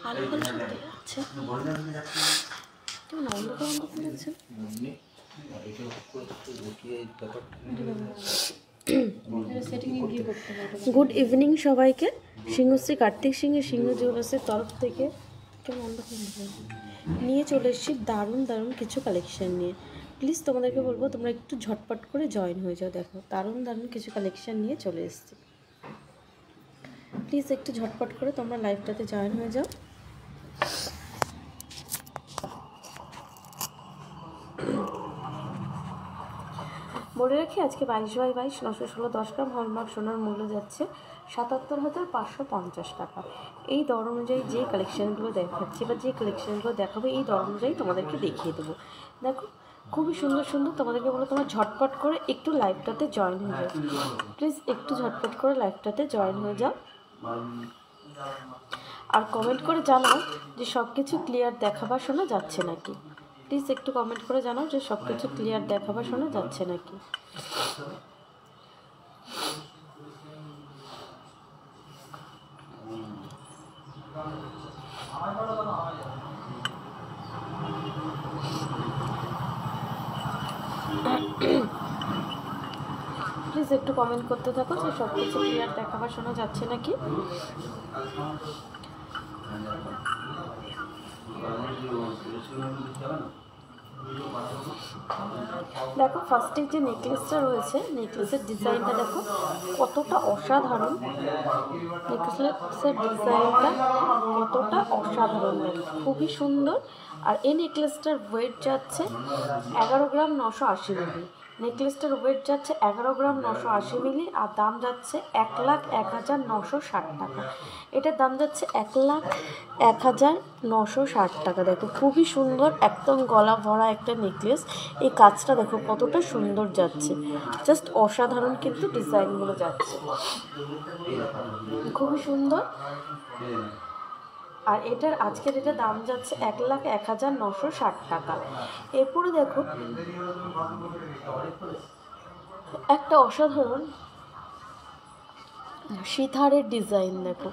আলো ভালো আছে কেমন অন্ধকার অন্ধকার আছে। গুড ইভিনিং সবাইকে। সিংহশ্রী কার্তিক সিংহের সিংহ জুয়েলার্সের তরফ থেকে কেমন অন্ধকার নিয়ে চলে এসেছি দারুণ দারুণ কিছু কালেকশান নিয়ে। প্লিজ তোমাদেরকে বলবো তোমরা একটু ঝটপট করে জয়েন হয়ে যাও। দেখো দারুণ দারুণ কিছু কালেকশান নিয়ে চলে এসেছি। প্লিজ একটু ঝটপট করে তোমরা লাইভটাতে জয়েন হয়ে যাও। বলে রাখি আজকে 22/22 916 10 গ্রাম হলমার্ক সোনার মূল্য যাচ্ছে 77,550 টাকা। এই দর অনুযায়ী যে কালেকশানগুলো দেখাচ্ছি বা যে কালেকশানগুলো দেখাবো এই দর অনুযায়ী তোমাদেরকে দেখিয়ে দেবো। দেখো খুবই সুন্দর সুন্দর। তোমাদেরকে বলো তোমরা ঝটপট করে একটু লাইভটাতে জয়েন হয়ে যাও। প্লিজ একটু ঝটপট করে লাইভটাতে জয়েন হয়ে যাও আর কমেন্ট করে জানাও যে সব কিছু ক্লিয়ার দেখা বা শোনা যাচ্ছে নাকি। প্লিজ একটু কমেন্ট করে জানাও যে সব কিছু ক্লিয়ার দেখা বা শোনা যাচ্ছে নাকি। প্লিজ একটু কমেন্ট করতে থাকো যে সব কিছু ক্লিয়ার দেখা বা শোনা যাচ্ছে নাকি। দেখো ফার্স্টে যে নেকলেসটা রয়েছে নেকলেসের ডিজাইনটা দেখো কতটা অসাধারণ। নেকলেসের ডিজাইনটা কতটা অসাধারণ দেখো খুবই সুন্দর। আর এই নেকলেসটার ওয়েট যাচ্ছে 11 গ্রাম 980 মিলি। নেকলেসটার ওয়েট যাচ্ছে 11 গ্রাম 980 মিলি আর দাম যাচ্ছে 1,01,960 টাকা। এটার দাম যাচ্ছে 1,01,960 টাকা। দেখো খুবই সুন্দর একদম গলা ভরা একটা নেকলেস। এই কাজটা দেখো কতটা সুন্দর যাচ্ছে, জাস্ট অসাধারণ কিন্তু ডিজাইনগুলো যাচ্ছে খুবই সুন্দর। আর এটার আজকের এটা দাম যাচ্ছে 1,01,960 টাকা। এরপরে দেখো একটা অসাধারণ সিতারের ডিজাইন দেখো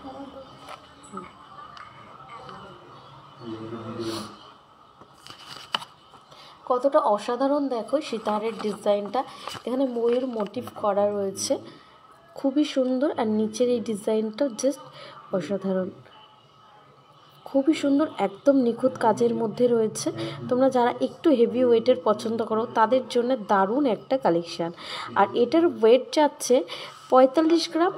কতটা অসাধারণ। দেখো সিতারের ডিজাইনটা এখানে ময়ূর মোটিভ করা রয়েছে খুবই সুন্দর। আর নিচের এই ডিজাইনটা জাস্ট অসাধারণ খুবই সুন্দর একদম নিখুঁত কাজের মধ্যে রয়েছে। তোমরা যারা একটু হেভি ওয়েটের পছন্দ করো তাদের জন্য দারুণ একটা কালেকশান। আর এটার ওয়েট যাচ্ছে 45 গ্রাম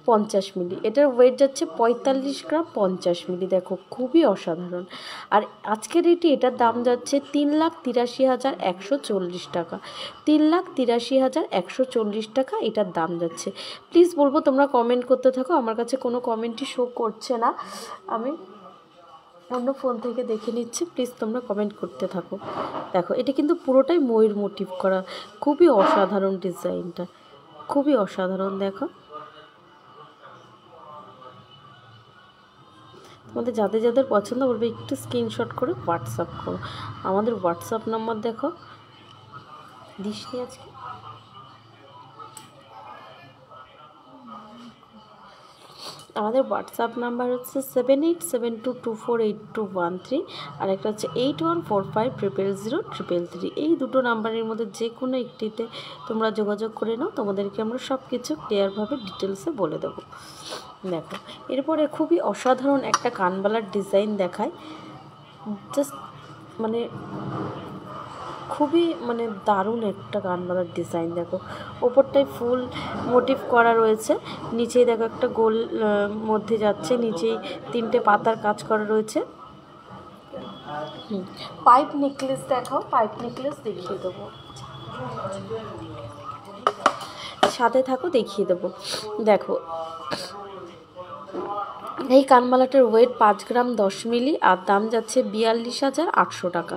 50 মিলি। এটার ওয়েট যাচ্ছে 45 গ্রাম 50 মিলি। দেখো খুবই অসাধারণ। আর আজকের এটার দাম যাচ্ছে 3,83,140 টাকা। 3,83,140 টাকা এটার দাম যাচ্ছে। প্লিজ বলবো তোমরা কমেন্ট করতে থাকো। আমার কাছে কোনো কমেন্টই শো করছে না, আমি অন্য ফোন থেকে দেখে নিচ্ছি। প্লিজ তোমরা কমেন্ট করতে থাকো। দেখো এটা কিন্তু পুরোটাই ময়ূর মোটিভ করা, খুবই অসাধারণ ডিজাইনটা খুবই অসাধারণ। দেখো তোমাদের যাদের যাদের পছন্দ বলবে একটু স্ক্রিনশট করে হোয়াটসঅ্যাপ করো। আমাদের হোয়াটসঅ্যাপ নাম্বার দেখো দিসনি আজকে আমাদের হোয়াটসঅ্যাপ নাম্বার হচ্ছে 7872248213 আর একটা হচ্ছে 8145000333। এই দুটো নাম্বারের মধ্যে যে কোনো একটিতে তোমরা যোগাযোগ করে নাও, তোমাদেরকে আমরা সব কিছু ক্লিয়ারভাবে ডিটেলসে বলে দেবো। দেখো এরপরে খুবই অসাধারণ একটা কানবালার ডিজাইন দেখায়, জাস্ট মানে খুবই দারুণ একটা কানবালার ডিজাইন। দেখো ওপরটায় ফুল মোটিভ করা রয়েছে, নিচেই দেখো একটা গোল মধ্যে যাচ্ছে, নিচেই 3টে পাতার কাজ করা রয়েছে। পাইপ নেকলেস দেখাও, পাইপ নেকলেস দেখিয়ে দেবো, সাথে থাকো দেখিয়ে দেবো। দেখো এই কানমালাটার ওয়েট 5 গ্রাম 10 মিলি আর দাম যাচ্ছে 42,800 টাকা।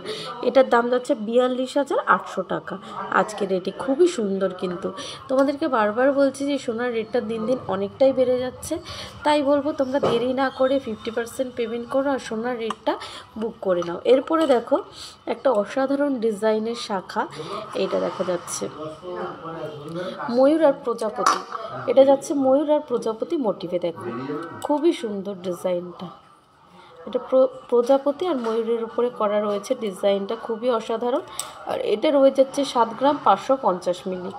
এটার দাম যাচ্ছে 42,800 টাকা আজকে রেটে। খুবই সুন্দর কিন্তু তোমাদেরকে বারবার বলছি যে সোনার রেটটা দিন দিন অনেকটাই বেড়ে যাচ্ছে, তাই বলবো তোমরা দেরি না করে 50% পেমেন্ট করো আর সোনার রেটটা বুক করে নাও। এরপরে দেখো একটা অসাধারণ ডিজাইনের শাখা, এইটা দেখা যাচ্ছে ময়ূর আর প্রজাপতি, এটা যাচ্ছে ময়ূর আর প্রজাপতি মোটিভে। দেখো খুবই সুন্দর ডিজাইনটা, এটা প্রজাপতি আর ময়ূরের উপরে করা রয়েছে। ডিজাইনটা খুবই অসাধারণ। আর এটার ওয়েট যাচ্ছে 7 গ্রাম 550 মিলি।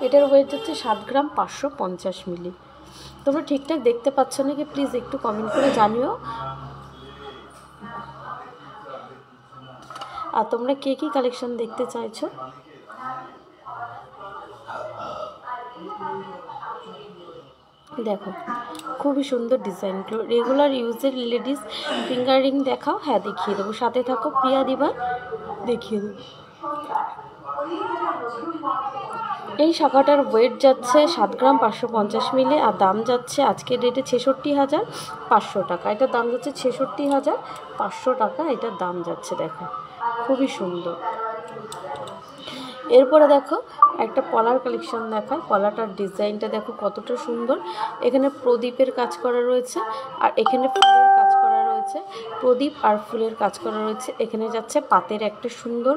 এটার ওয়েট যাচ্ছে 7 গ্রাম 550 মিলি। তোমরা ঠিকঠাক দেখতে পাচ্ছ নাকি প্লিজ একটু কমেন্ট করে জানিও। আর তোমরা কে কী কালেকশন দেখতে চাইছো? দেখো খুবই সুন্দর ডিজাইনগুলো, রেগুলার ইউজের লেডিস ফিঙ্গার রিং দেখাও। হ্যাঁ দেখিয়ে দেবো, সাথে থাকো প্রিয়া দিবা, দেখিয়ে দেবো। এই শাখাটার ওয়েট যাচ্ছে 7 গ্রাম 550 মিলি আর দাম যাচ্ছে আজকের ডেটে 66,500 টাকা। এটার দাম যাচ্ছে 66,500 টাকা, এটার দাম যাচ্ছে। দেখো খুবই সুন্দর। এরপরে দেখো একটা পলার কালেকশন দেখায়। পলাটার ডিজাইনটা দেখো কতটা সুন্দর। এখানে প্রদীপের কাজ করা রয়েছে আর এখানে ফুলের কাজ করা রয়েছে। প্রদীপ আর ফুলের কাজ করা রয়েছে। এখানে যাচ্ছে পাতের একটা সুন্দর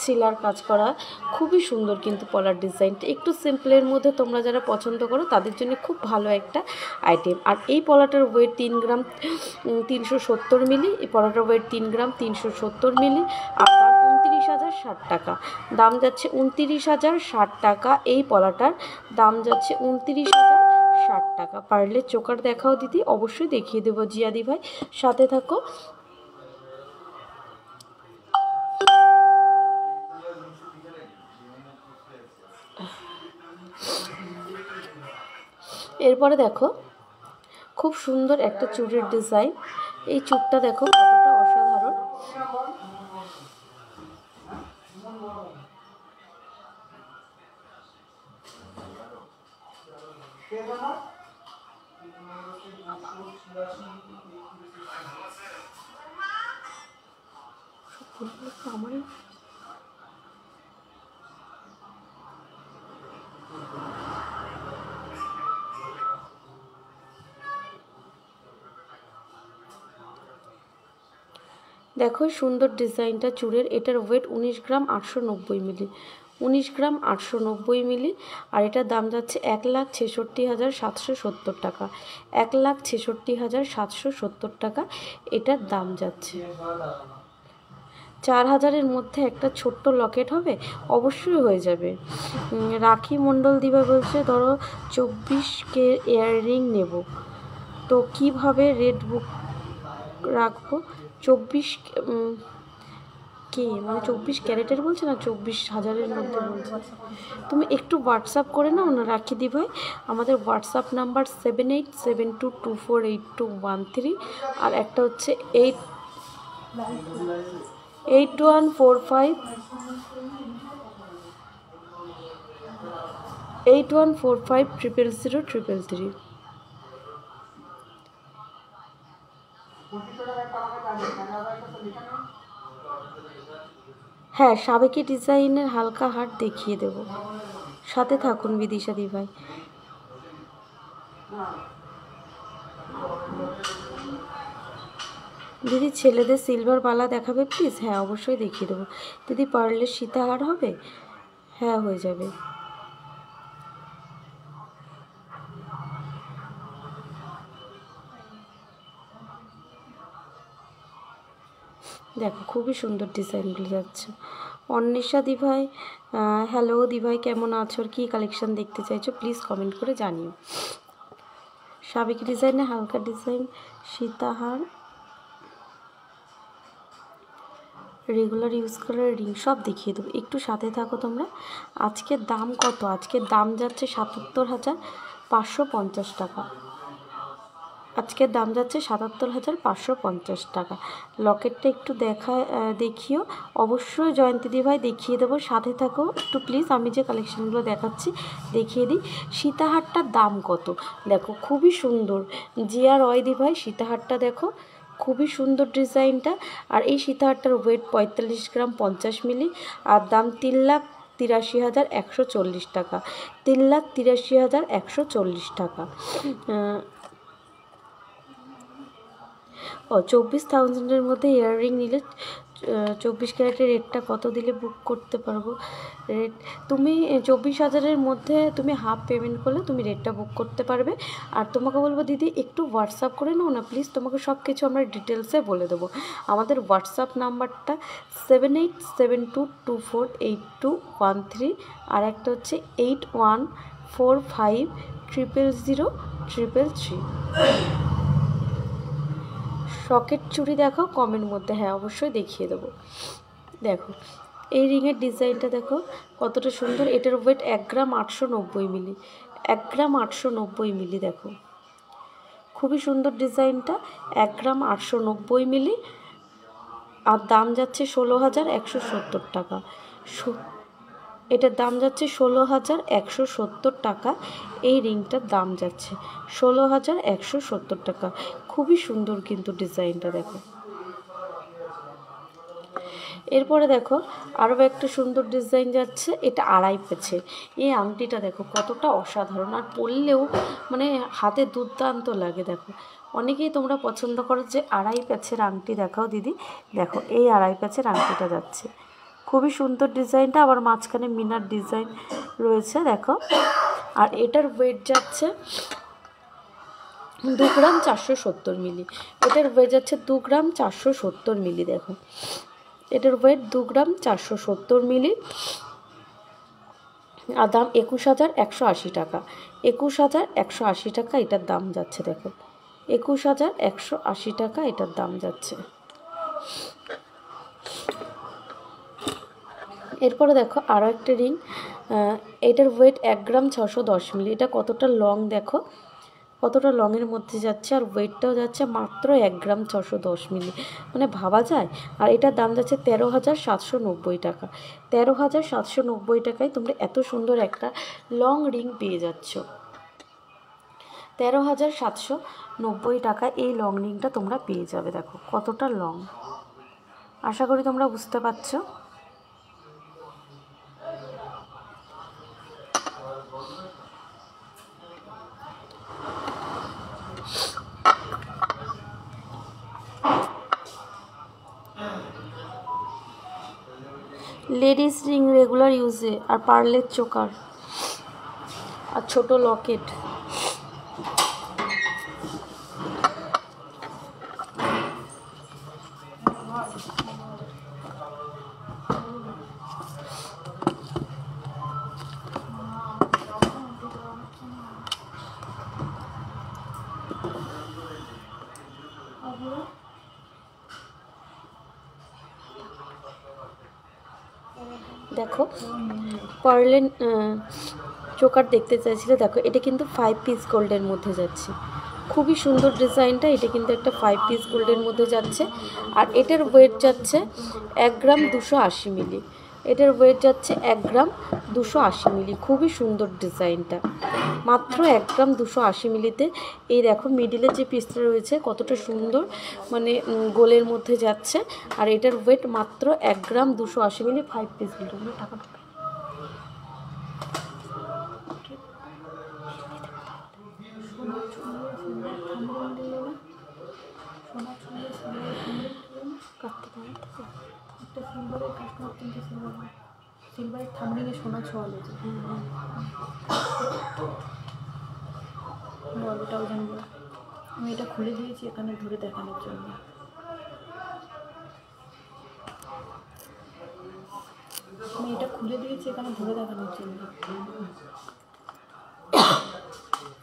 ছিলার কাজ করা। খুবই সুন্দর কিন্তু পলার ডিজাইনটা। একটু সিম্পলের মধ্যে তোমরা যারা পছন্দ করো তাদের জন্য খুব ভালো একটা আইটেম। আর এই পলাটার ওয়েট 3 গ্রাম 370 মিলি। এই পলাটার ওয়েট 3 গ্রাম 370 মিলি আর দাম 29,060 টাকা। দাম যাচ্ছে 29,060 টাকা। এই পলাটার দাম যাচ্ছে 29,060 টাকা। পারলে চোকার দেখাও দিদি, অবশ্যই দেখিয়ে দেবো জিয়াদি ভাই, সাথে থাকো। এরপরে দেখো খুব সুন্দর একটা চুড়ের ডিজাইন। এই চুড়টা দেখো কতটা অসাধারণ। আমার দেখো সুন্দর ডিজাইনটা চুড়ের। এটার ওয়েট 19 গ্রাম 890 মিলি। 19 গ্রাম 890 মিলি আর এটার দাম যাচ্ছে 1,66,770 টাকা। 1,66,770 টাকা এটার দাম যাচ্ছে। 4,000-এর মধ্যে একটা ছোট্ট লকেট হবে, অবশ্যই হয়ে যাবে। রাখি মণ্ডল দিবা বলছে ধরো 24K ইয়াররিং নেব, তো কিভাবে রেট বুক রাখবো? 24K মানে 24 ক্যারেটের বলছে না, 24,000-এর মধ্যে বলছে। তুমি একটু হোয়াটসঅ্যাপ করে নাও না রাখি দি ভাই। আমাদের হোয়াটসঅ্যাপ নাম্বার 7872248213 আর একটা হচ্ছে 8145 হ্যাঁ সাবেকি ডিজাইনের হালকা হাট দেখিয়ে দেব, সাথে থাকুন বিদিশা দি ভাই। দিদি ছেলেদের সিলভার বালা দেখাবে প্লিজ? হ্যাঁ অবশ্যই দেখিয়ে দেবো। দিদি পার্লের সীতাহার হবে? হ্যাঁ হয়ে যাবে। দেখো খুবই সুন্দর ডিজাইনগুলো যাচ্ছে। অন্বেষা দিভাই, হ্যালো দিভাই, কেমন আছো? আর কী কালেকশন দেখতে চাইছো প্লিজ কমেন্ট করে জানিও। সাবেকি ডিজাইনে হালকা ডিজাইন সীতাহার, রেগুলার ইউজ করার রিং সব দেখিয়ে দেবো, একটু সাথে থাকো তোমরা। আজকের দাম কত? আজকের দাম যাচ্ছে 77,550 টাকা। আজকের দাম যাচ্ছে 77,550 টাকা। লকেটটা একটু দেখিও, অবশ্যই জয়ন্তী দি ভাই দেখিয়ে দেবো, সাথে থাকো একটু প্লিজ। আমি যে কালেকশানগুলো দেখাচ্ছি দেখিয়ে দিই। সীতাহারটার দাম কত দেখো, খুবই সুন্দর। জিয়া রয় দি ভাই সীতাহারটা দেখো, খুবই সুন্দর ডিজাইনটা। আর এই সীতাহারটার ওয়েট 45 গ্রাম 50 মিলি আর দাম 3,83,140 টাকা। 3,83,140 টাকা। 24,000-এর মধ্যে ইয়াররিং নিলে 24 ক্যারেটের রেটটা কত দিলে বুক করতে পারবো? রেট তুমি 24,000-এর মধ্যে তুমি হাফ পেমেন্ট করলে তুমি রেটটা বুক করতে পারবে। আর তোমাকে বলবো দিদি একটু হোয়াটসঅ্যাপ করে নাও না প্লিজ, তোমাকে সব কিছু আমরা ডিটেলসে বলে দেবো। আমাদের হোয়াটসঅ্যাপ নাম্বারটা 7872248213, আর একটা হচ্ছে 8145000033। সকেট চুড়ি দেখো কমের মধ্যে, হ্যাঁ অবশ্যই দেখিয়ে দেবো। দেখো এই রিংয়ের ডিজাইনটা দেখো কতটা সুন্দর। এটার ওয়েট 1 গ্রাম 890 মিলি, 1 গ্রাম 890 মিলি। দেখো খুবই সুন্দর ডিজাইনটা, 1 গ্রাম 890 মিলি। আর দাম যাচ্ছে 16,170 টাকা। এটার দাম যাচ্ছে 16,170 টাকা। এই রিংটার দাম যাচ্ছে 16,170 টাকা। খুবই সুন্দর কিন্তু ডিজাইনটা দেখো। এরপরে দেখো আরও একটা সুন্দর ডিজাইন যাচ্ছে, এটা 2.5 প্যাচের। এই আংটিটা দেখো কতটা অসাধারণ, আর পরলেও মানে হাতে দুর্দান্ত লাগে। দেখো অনেকেই তোমরা পছন্দ করো যে 2.5 প্যাচের আংটি দেখাও দিদি। দেখো এই 2.5 প্যাচের আংটিটা যাচ্ছে, খুবই সুন্দর ডিজাইনটা, আবার মাঝখানে মিনার ডিজাইন রয়েছে দেখো। আর এটার ওয়েট যাচ্ছে 2 গ্রাম 470 মিলি। এটার ওয়েট যাচ্ছে 2 গ্রাম 470 মিলি। দেখো এটার ওয়েট 2 গ্রাম 470 মিলি। আর দাম 21,180 টাকা। 21,180 টাকা এটার দাম যাচ্ছে। দেখো 21,180 টাকা এটার দাম যাচ্ছে। এরপরে দেখো আরও একটা রিং, এটার ওয়েট 1 গ্রাম 610 মিলি। এটা কতটা লং দেখো, কতটা লংয়ের মধ্যে যাচ্ছে, আর ওয়েটটাও যাচ্ছে মাত্র 1 গ্রাম 610 মিলি, মানে ভাবা যায়। আর এটার দাম যাচ্ছে 13,790 টাকা। 13,790 টাকায় তোমরা এত সুন্দর একটা লং রিং পেয়ে যাচ্ছ। 13,790 টাকা এই লং রিংটা তোমরা পেয়ে যাবে। দেখো কতটা লং, আশা করি তোমরা বুঝতে পারছো। লেডিস রিং রেগুলার ইউজে, আর পার্লের চোকার, আর ছোট লকেট। দেখো পার্লের চোকার দেখতে চাইছিলে, দেখো এটা কিন্তু 5 পিস গোল্ডের মধ্যে যাচ্ছে, খুবই সুন্দর ডিজাইনটা। এটা কিন্তু একটা 5 পিস গোল্ডের মধ্যে যাচ্ছে। আর এটার ওয়েট যাচ্ছে 1 গ্রাম 280 মিলি। এটার ওয়েট যাচ্ছে 1 গ্রাম 280 মিলি। খুবই সুন্দর ডিজাইনটা, মাত্র 1 গ্রাম 280 মিলিতে। এই দেখো মিডিলে যে পিসটা রয়েছে কতটা সুন্দর, মানে গোলের মধ্যে যাচ্ছে। আর এটার ওয়েট মাত্র 1 গ্রাম 280 মিলি, 5 পিস গোল্ড। টাকা সিলভারের থামরিংয়ে সোনা ছোঁয়ালো যে ওটাও জানবো। আমি এটা খুলে দিয়েছি এখানে ধরে দেখানোর জন্য। আমি এটা খুলে দিয়েছি এখানে ধরে দেখানোর জন্য।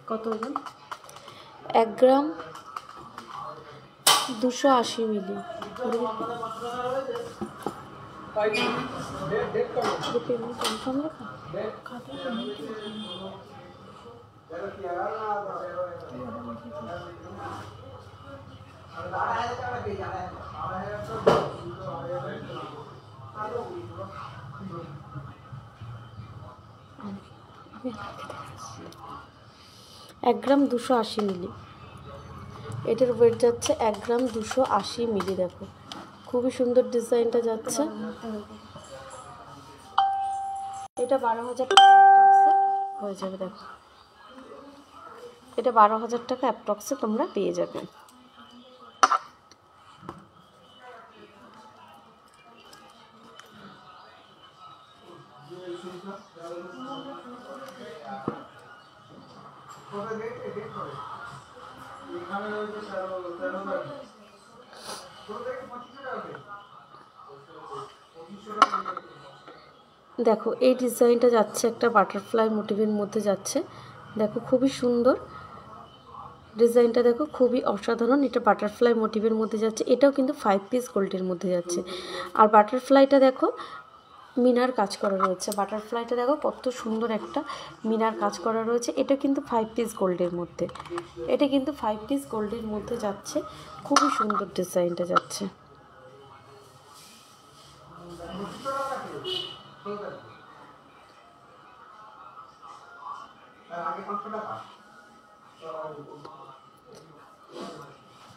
কত ওজন? 1 গ্রাম 280 মিলি। পেমেন্ট কনফার্ম লেখা খাতে এক গ্রাম 280 মিলি। এটার ওয়েট যাচ্ছে 1 গ্রাম 280 মিলি। দেখো খুবই সুন্দর ডিজাইনটা যাচ্ছে। এটা 12,000 টাকা অ্যাপ্রক্সে হয়ে যাবে। দেখো এটা 12,000 টাকা অ্যাপ্রক্সে তোমরা পেয়ে যাবে। দেখো এই ডিজাইনটা যাচ্ছে একটা বাটারফ্লাই মোটিভের মধ্যে যাচ্ছে, দেখো খুবই সুন্দর ডিজাইনটা, দেখো খুবই অসাধারণ। এটা বাটারফ্লাই মোটিভের মধ্যে যাচ্ছে, এটাও কিন্তু 5 পিস গোল্ডের মধ্যে যাচ্ছে। আর বাটারফ্লাইটা দেখো মিনার কাজ করা রয়েছে, বাটারফ্লাইটা দেখো কত সুন্দর একটা মিনার কাজ করা রয়েছে। এটা কিন্তু 5 পিস গোল্ডের মধ্যে, এটা কিন্তু 5 পিস গোল্ডের মধ্যে যাচ্ছে, খুবই সুন্দর ডিজাইনটা যাচ্ছে।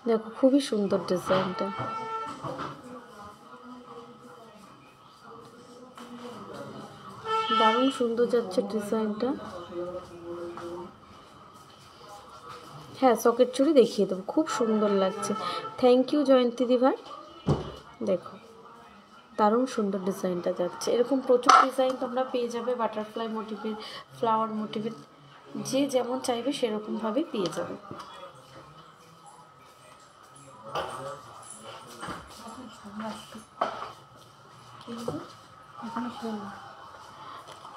দেখো খুবই সুন্দর ডিজাইনটা। দারুণ সুন্দর যাচ্ছে ডিজাইনটা। হ্যাঁ সকেট চুড়ি দেখিয়ে দেবো, খুব সুন্দর লাগছে। থ্যাংক ইউ জয়ন্তী দিভাই। দেখো দারুণ সুন্দর ডিজাইনটা যাচ্ছে। এরকম প্রচুর ডিজাইন তোমরা পেয়ে যাবে বাটারফ্লাই মোটিভের, ফ্লাওয়ার মোটিভের, যে যেমন চাইবে সেরকমভাবে পেয়ে যাবে।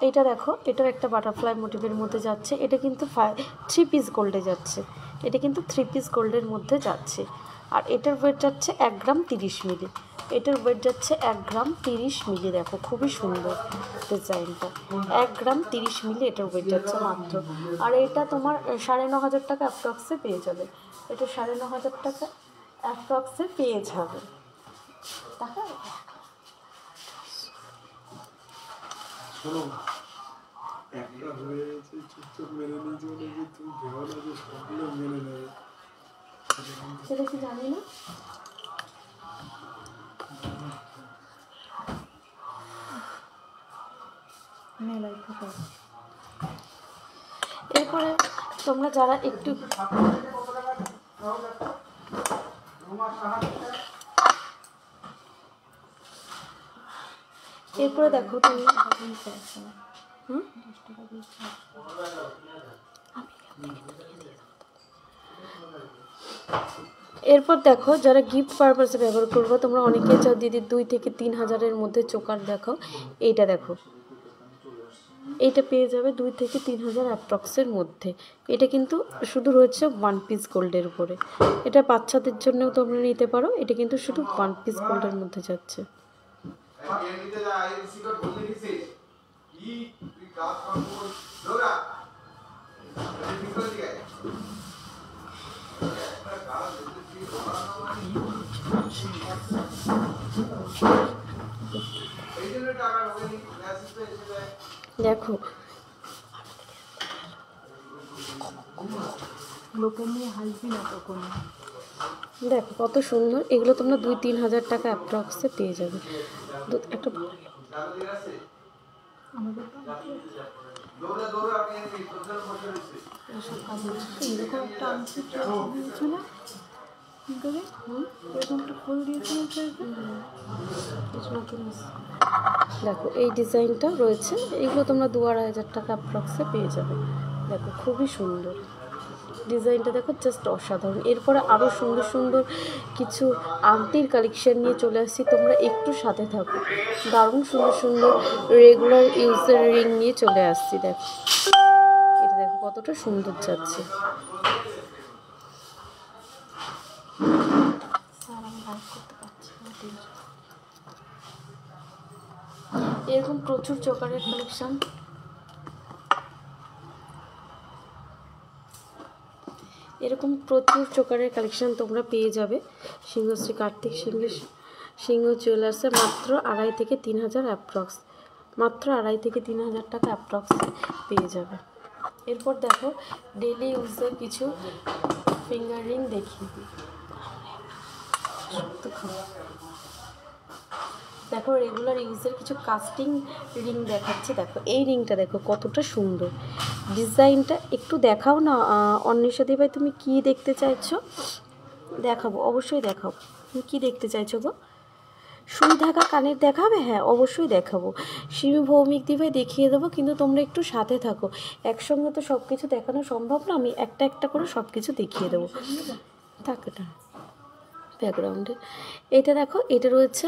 এইটা দেখো, এটাও একটা বাটারফ্লাই মোটিভের মধ্যে যাচ্ছে, এটা কিন্তু 3 পিস গোল্ডে যাচ্ছে, এটা কিন্তু 3 পিস গোল্ডের মধ্যে যাচ্ছে। আর এটার ওয়েট যাচ্ছে 1 গ্রাম 30 মিলি, এটার ওয়েট যাচ্ছে 1 গ্রাম 30 মিলি। দেখো খুবই সুন্দর ডিজাইনটা, 1 গ্রাম 30 মিলি এটার ওয়েট যাচ্ছে মাত্র। আর এটা তোমার 9,500 টাকা অ্যাপ্রক্সে পেয়ে যাবে, এটা 9,500 টাকা অ্যাপ্রক্সে পেয়ে যাবে। টাকা একটা হয়ে গেছে, চুপচাপ মেনে নিয়েছে বলে যে তুমি ভেবো না যে সবগুলো মেনে নেবে, সেটা কি জানি না। এরপরে তোমরা যারা একটু এরপরে দেখো তুমি এরপর দেখো যারা গিফট পারপাসে ব্যবহার করবো, তোমরা অনেকে চাও দিদি 2 থেকে 3 হাজারের মধ্যে চোকার দেখো, এইটা দেখো, এইটা পেয়ে যাবে 2 থেকে 3 হাজার অ্যাপ্রক্সের মধ্যে। এটা কিন্তু শুধু রয়েছে 1 পিস গোল্ডের উপরে, এটা বাচ্চাদের জন্যও তোমরা নিতে পারো, এটা কিন্তু শুধু 1 পিস গোল্ডের মধ্যে যাচ্ছে। দেখো লোকে নিয়ে হাসবি না তখন। দেখো কত সুন্দর, এগুলো তোমরা 2-3 হাজার টাকা অ্যাপ্রক্সে পেয়ে যাবে। একটা আমাদের এরকম একটা আনছি দিয়েছে না, এরকম একটা ফুল দিয়েছে দেখো এই ডিজাইনটা রয়েছে, এগুলো তোমরা 2-2.5 হাজার টাকা অ্যাপ্রক্সে পেয়ে যাবে। দেখো খুবই সুন্দর ডিজাইনটা, দেখো জাস্ট অসাধারণ। এরপরে আরও সুন্দর সুন্দর কিছু আংটির কালেকশন নিয়ে চলে আসছি, তোমরা একটু সাথে থাকো। দারুণ সুন্দর সুন্দর রেগুলার ইউজের রিং নিয়ে চলে আসছি। দেখো এটা দেখো কতটা সুন্দর যাচ্ছে। এরকম প্রচুর চোকারের কালেকশন, এরকম প্রচুর চোকারের কালেকশন তোমরা পেয়ে যাবে সিংহশ্রী কার্তিক সিংহ জুয়েলার্সে, মাত্র 2.5 থেকে 3 হাজার অ্যাপ্রক্স, মাত্র 2.5 থেকে 3 হাজার টাকা অ্যাপ্রক্স পেয়ে যাবে। এরপর দেখো ডেলি ইউজের কিছু ফিঙ্গার রিং দেখিয়ে দিই। দেখো রেগুলার ইউজের কিছু কাস্টিং রিং দেখাচ্ছি। দেখো এই রিংটা দেখো কতটা সুন্দর ডিজাইনটা, একটু দেখাও না অন্বেষাদি ভাই, তুমি কি দেখতে চাইছো? দেখাবো, অবশ্যই দেখাবো। তুমি কী দেখতে চাইছো গো? সুই ঢাকা কানের দেখাবে? হ্যাঁ অবশ্যই দেখাবো। শিবী ভৌমিক দিভাই দেখিয়ে দেবো, কিন্তু তোমরা একটু সাথে থাকো, একসঙ্গে তো সব কিছু দেখানো সম্ভব না, আমি একটা একটা করে সব কিছু দেখিয়ে দেবো। থাকে না ব্যাকগ্রাউন্ডে। এটা দেখো, এটা রয়েছে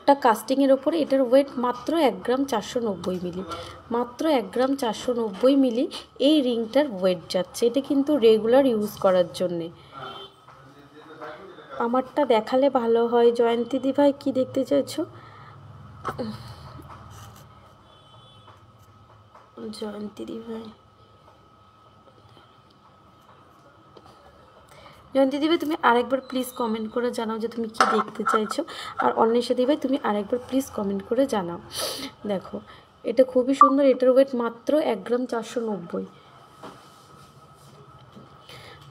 একটা কাস্টিংয়ের ওপরে এটার ওয়েট মাত্র 1 গ্রাম 490 মিলি, মাত্র 1 গ্রাম 490 মিলি এই রিংটার ওয়েট যাচ্ছে। এটা কিন্তু রেগুলার ইউজ করার জন্যে। আমারটা দেখালে ভালো হয়। জয়ন্তী দি ভাই কী দেখতে চাইছো? জয়ন্তী দি ভাই, জয়ন্তী দিভাই তুমি আরেকবার প্লিজ কমেন্ট করে জানাও যে তুমি কি দেখতে চাইছো। আর অন্বেষা দিভাই তুমি আরেকবার প্লিজ কমেন্ট করে জানাও। দেখো এটা খুবই সুন্দর, এটার ওয়েট মাত্র 1 গ্রাম 490,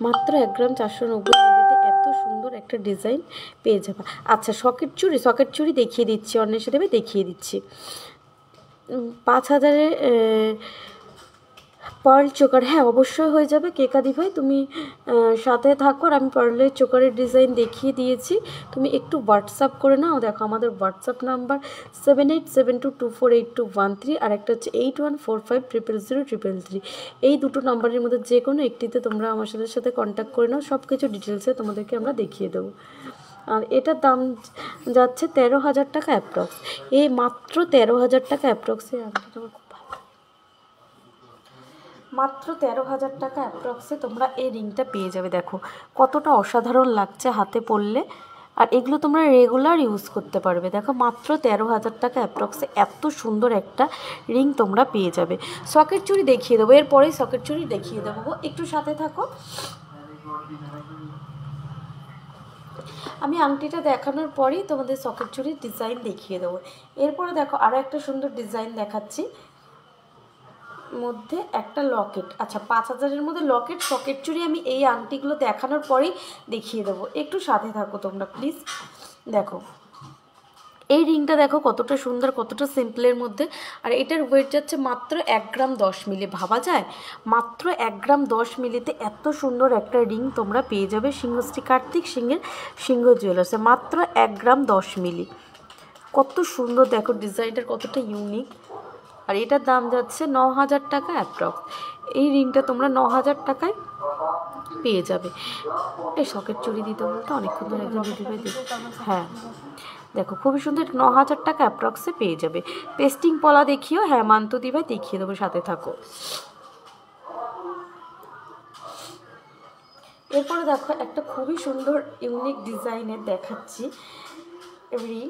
মাত্র 1 গ্রাম 490 মিলিতে এত সুন্দর একটা ডিজাইন পেয়ে যাবে। আচ্ছা সকেট চুড়ি দেখিয়ে দিচ্ছি, অন্বেষা দিভাই দেখিয়ে দিচ্ছি। 5000-এর পার্ল চোকার, হ্যাঁ অবশ্যই হয়ে যাবে। কেকাদি ভাই তুমি সাথে থাকো, আর আমি পার্লের চোকারের ডিজাইন দেখিয়ে দিয়েছি, তুমি একটু হোয়াটসঅ্যাপ করে নাও। দেখো আমাদের হোয়াটসঅ্যাপ নাম্বার 7872248213, আর একটা হচ্ছে 8145000033। এই দুটো নাম্বারের মধ্যে যে কোনো একটিতে তোমরা আমার সাথে কন্ট্যাক্ট করে নাও, সব কিছু ডিটেলসে তোমাদেরকে আমরা দেখিয়ে দেবো। আর এটার দাম যাচ্ছে 13,000 টাকা অ্যাপ্রক্স, এই মাত্র 13,000 টাকা অ্যাপ্রক্সে। মাত্র 13,000 টাকা অ্যাপ্রক্সে তোমরা এই রিংটা পেয়ে যাবে। দেখো কতটা অসাধারণ লাগছে হাতে পরলে, আর এগুলো তোমরা রেগুলার ইউজ করতে পারবে। দেখো মাত্র 13,000 টাকা অ্যাপ্রক্সে এত সুন্দর একটা রিং তোমরা পেয়ে যাবে। সকেট চুড়ি দেখিয়ে দেবো, এরপরেই সকেট চুড়ি দেখিয়ে দেবো, একটু সাথে থাকো। আমি আংটিটা দেখানোর পরেই তোমাদের সকেট চুড়ির ডিজাইন দেখিয়ে দেবো। এরপরে দেখো আরও একটা সুন্দর ডিজাইন দেখাচ্ছি, মধ্যে একটা লকেট। আচ্ছা 5000-এর মধ্যে লকেট, সকেট চুড়ি আমি এই আংটিগুলো দেখানোর পরেই দেখিয়ে দেবো, একটু সাথে থাকো তোমরা প্লিজ। দেখো এই রিংটা দেখো কতটা সুন্দর, কতটা সিম্পলের মধ্যে, আর এটার ওয়েট যাচ্ছে মাত্র 1 গ্রাম 10 মিলি। ভাবা যায় মাত্র 1 গ্রাম 10 মিলিতে এত সুন্দর একটা রিং তোমরা পেয়ে যাবে সিংহশ্রী কার্তিক সিংহের সিংহ জুয়েলার্সে, মাত্র 1 গ্রাম 10 মিলি। কত সুন্দর দেখো ডিজাইনটার, কতটা ইউনিক। আর এটার দাম যাচ্ছে 9,000 টাকা অ্যাপ্রক্স। এই রিংটা তোমরা 9,000 টাকায় পেয়ে যাবে। এই সকেট চুড়ি দিতে বলতে অনেকক্ষণ ধরে একজন দিদিভাই দিতে, হ্যাঁ দেখো খুবই সুন্দর, 9,000 টাকা অ্যাপ্রক্সে পেয়ে যাবে। পেস্টিং পলা দেখিও, হ্যাঁ মান্তু দিভাই দেখিয়ে দেবো, সাথে থাকো। এরপরে দেখো একটা খুবই সুন্দর ইউনিক ডিজাইনের দেখাচ্ছি রিং,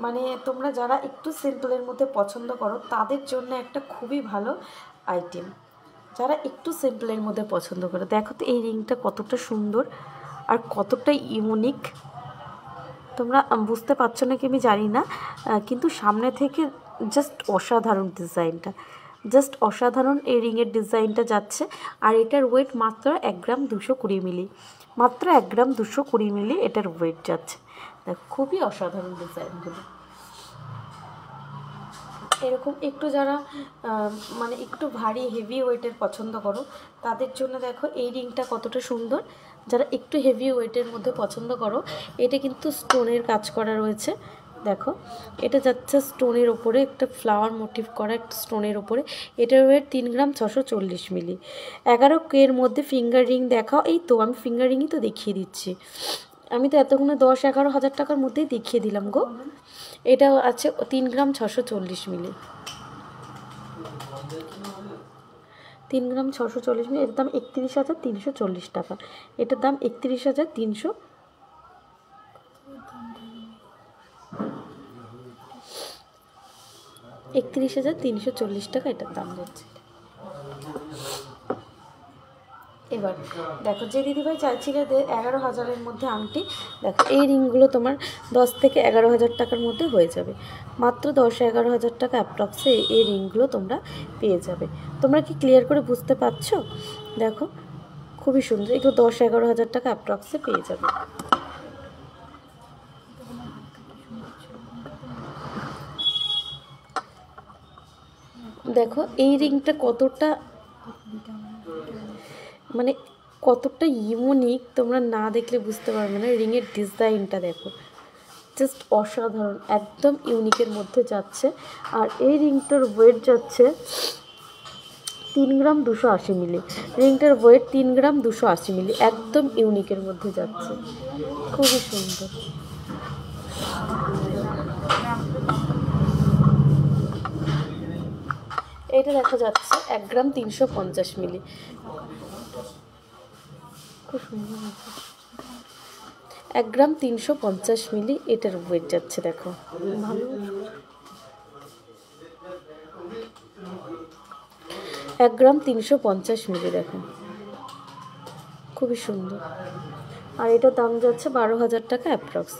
মানে তোমরা যারা একটু সিম্পলের মধ্যে পছন্দ করো তাদের জন্য একটা খুবই ভালো আইটেম, যারা একটু সিম্পলের মধ্যে পছন্দ করো। দেখো তো এই রিংটা কতটা সুন্দর আর কতটা ইউনিক, তোমরা বুঝতে পারছো নাকি আমি জানি না, কিন্তু সামনে থেকে জাস্ট অসাধারণ ডিজাইনটা, জাস্ট অসাধারণ এই রিংয়ের ডিজাইনটা যাচ্ছে। আর এটার ওয়েট মাত্র 1 গ্রাম 220 মিলি, মাত্র 1 গ্রাম 220 মিলি এটার ওয়েট যাচ্ছে। দেখো খুবই অসাধারণ ডিজাইনগুলো। এরকম একটু যারা মানে একটু ভারী হেভি ওয়েটের পছন্দ করো তাদের জন্য দেখো এই রিংটা কতটা সুন্দর। যারা একটু হেভি ওয়েটের মধ্যে পছন্দ করো, এটা কিন্তু স্টোনের কাজ করা রয়েছে। দেখো এটা যাচ্ছে স্টোনের ওপরে, একটা ফ্লাওয়ার মোটিভ করা একটা স্টোনের ওপরে। এটার ওয়েট 3 গ্রাম 640 মিলি। 11K এর মধ্যে ফিঙ্গার রিং দেখাও। এই তো আমি ফিঙ্গার রিংই তো দেখিয়ে দিচ্ছি, আমি তো এতক্ষণে 10-11 হাজার টাকার মধ্যেই দেখিয়ে দিলাম গো। এটা আছে 3 গ্রাম 640 মিলি, 3 গ্রাম 640 মিলি। এটার দাম 31,340 টাকা, এটার দাম 31,340 টাকা এটার দাম যাচ্ছে। এবার দেখো যে দিদিভাই চাইছিলে 11,000-এর মধ্যে আংটি, দেখো এই রিংগুলো তোমার 10 থেকে 11,000 টাকার মধ্যে হয়ে যাবে। মাত্র 10-11,000 টাকা অ্যাপ্রক্সে এই রিংগুলো তোমরা পেয়ে যাবে। তোমরা কি ক্লিয়ার করে বুঝতে পারছো? দেখো খুবই সুন্দর, এগুলো 10-11,000 টাকা অ্যাপ্রক্সে পেয়ে যাবে। দেখো এই রিংটা কতটা মানে কতটা ইউনিক, তোমরা না দেখলে বুঝতে পারবে না। রিংয়ের ডিজাইনটা দেখো জাস্ট অসাধারণ, একদম ইউনিকের মধ্যে যাচ্ছে। আর এই রিংটার ওয়েট যাচ্ছে 3 গ্রাম 280 মিলি। রিংটার ওয়েট 3 গ্রাম 280 মিলি, একদম ইউনিকের মধ্যে যাচ্ছে, খুবই সুন্দর। এটা দেখা যাচ্ছে 1 গ্রাম 350 মিলি, খুব সুন্দর আছে। 1 গ্রাম 350 মিলি এটার ওয়েট যাচ্ছে, দেখো ভালো। 1 গ্রাম 350 মিলি, দেখো খুবই সুন্দর। আর এটার দাম যাচ্ছে 12,000 টাকা অ্যাপ্রক্স।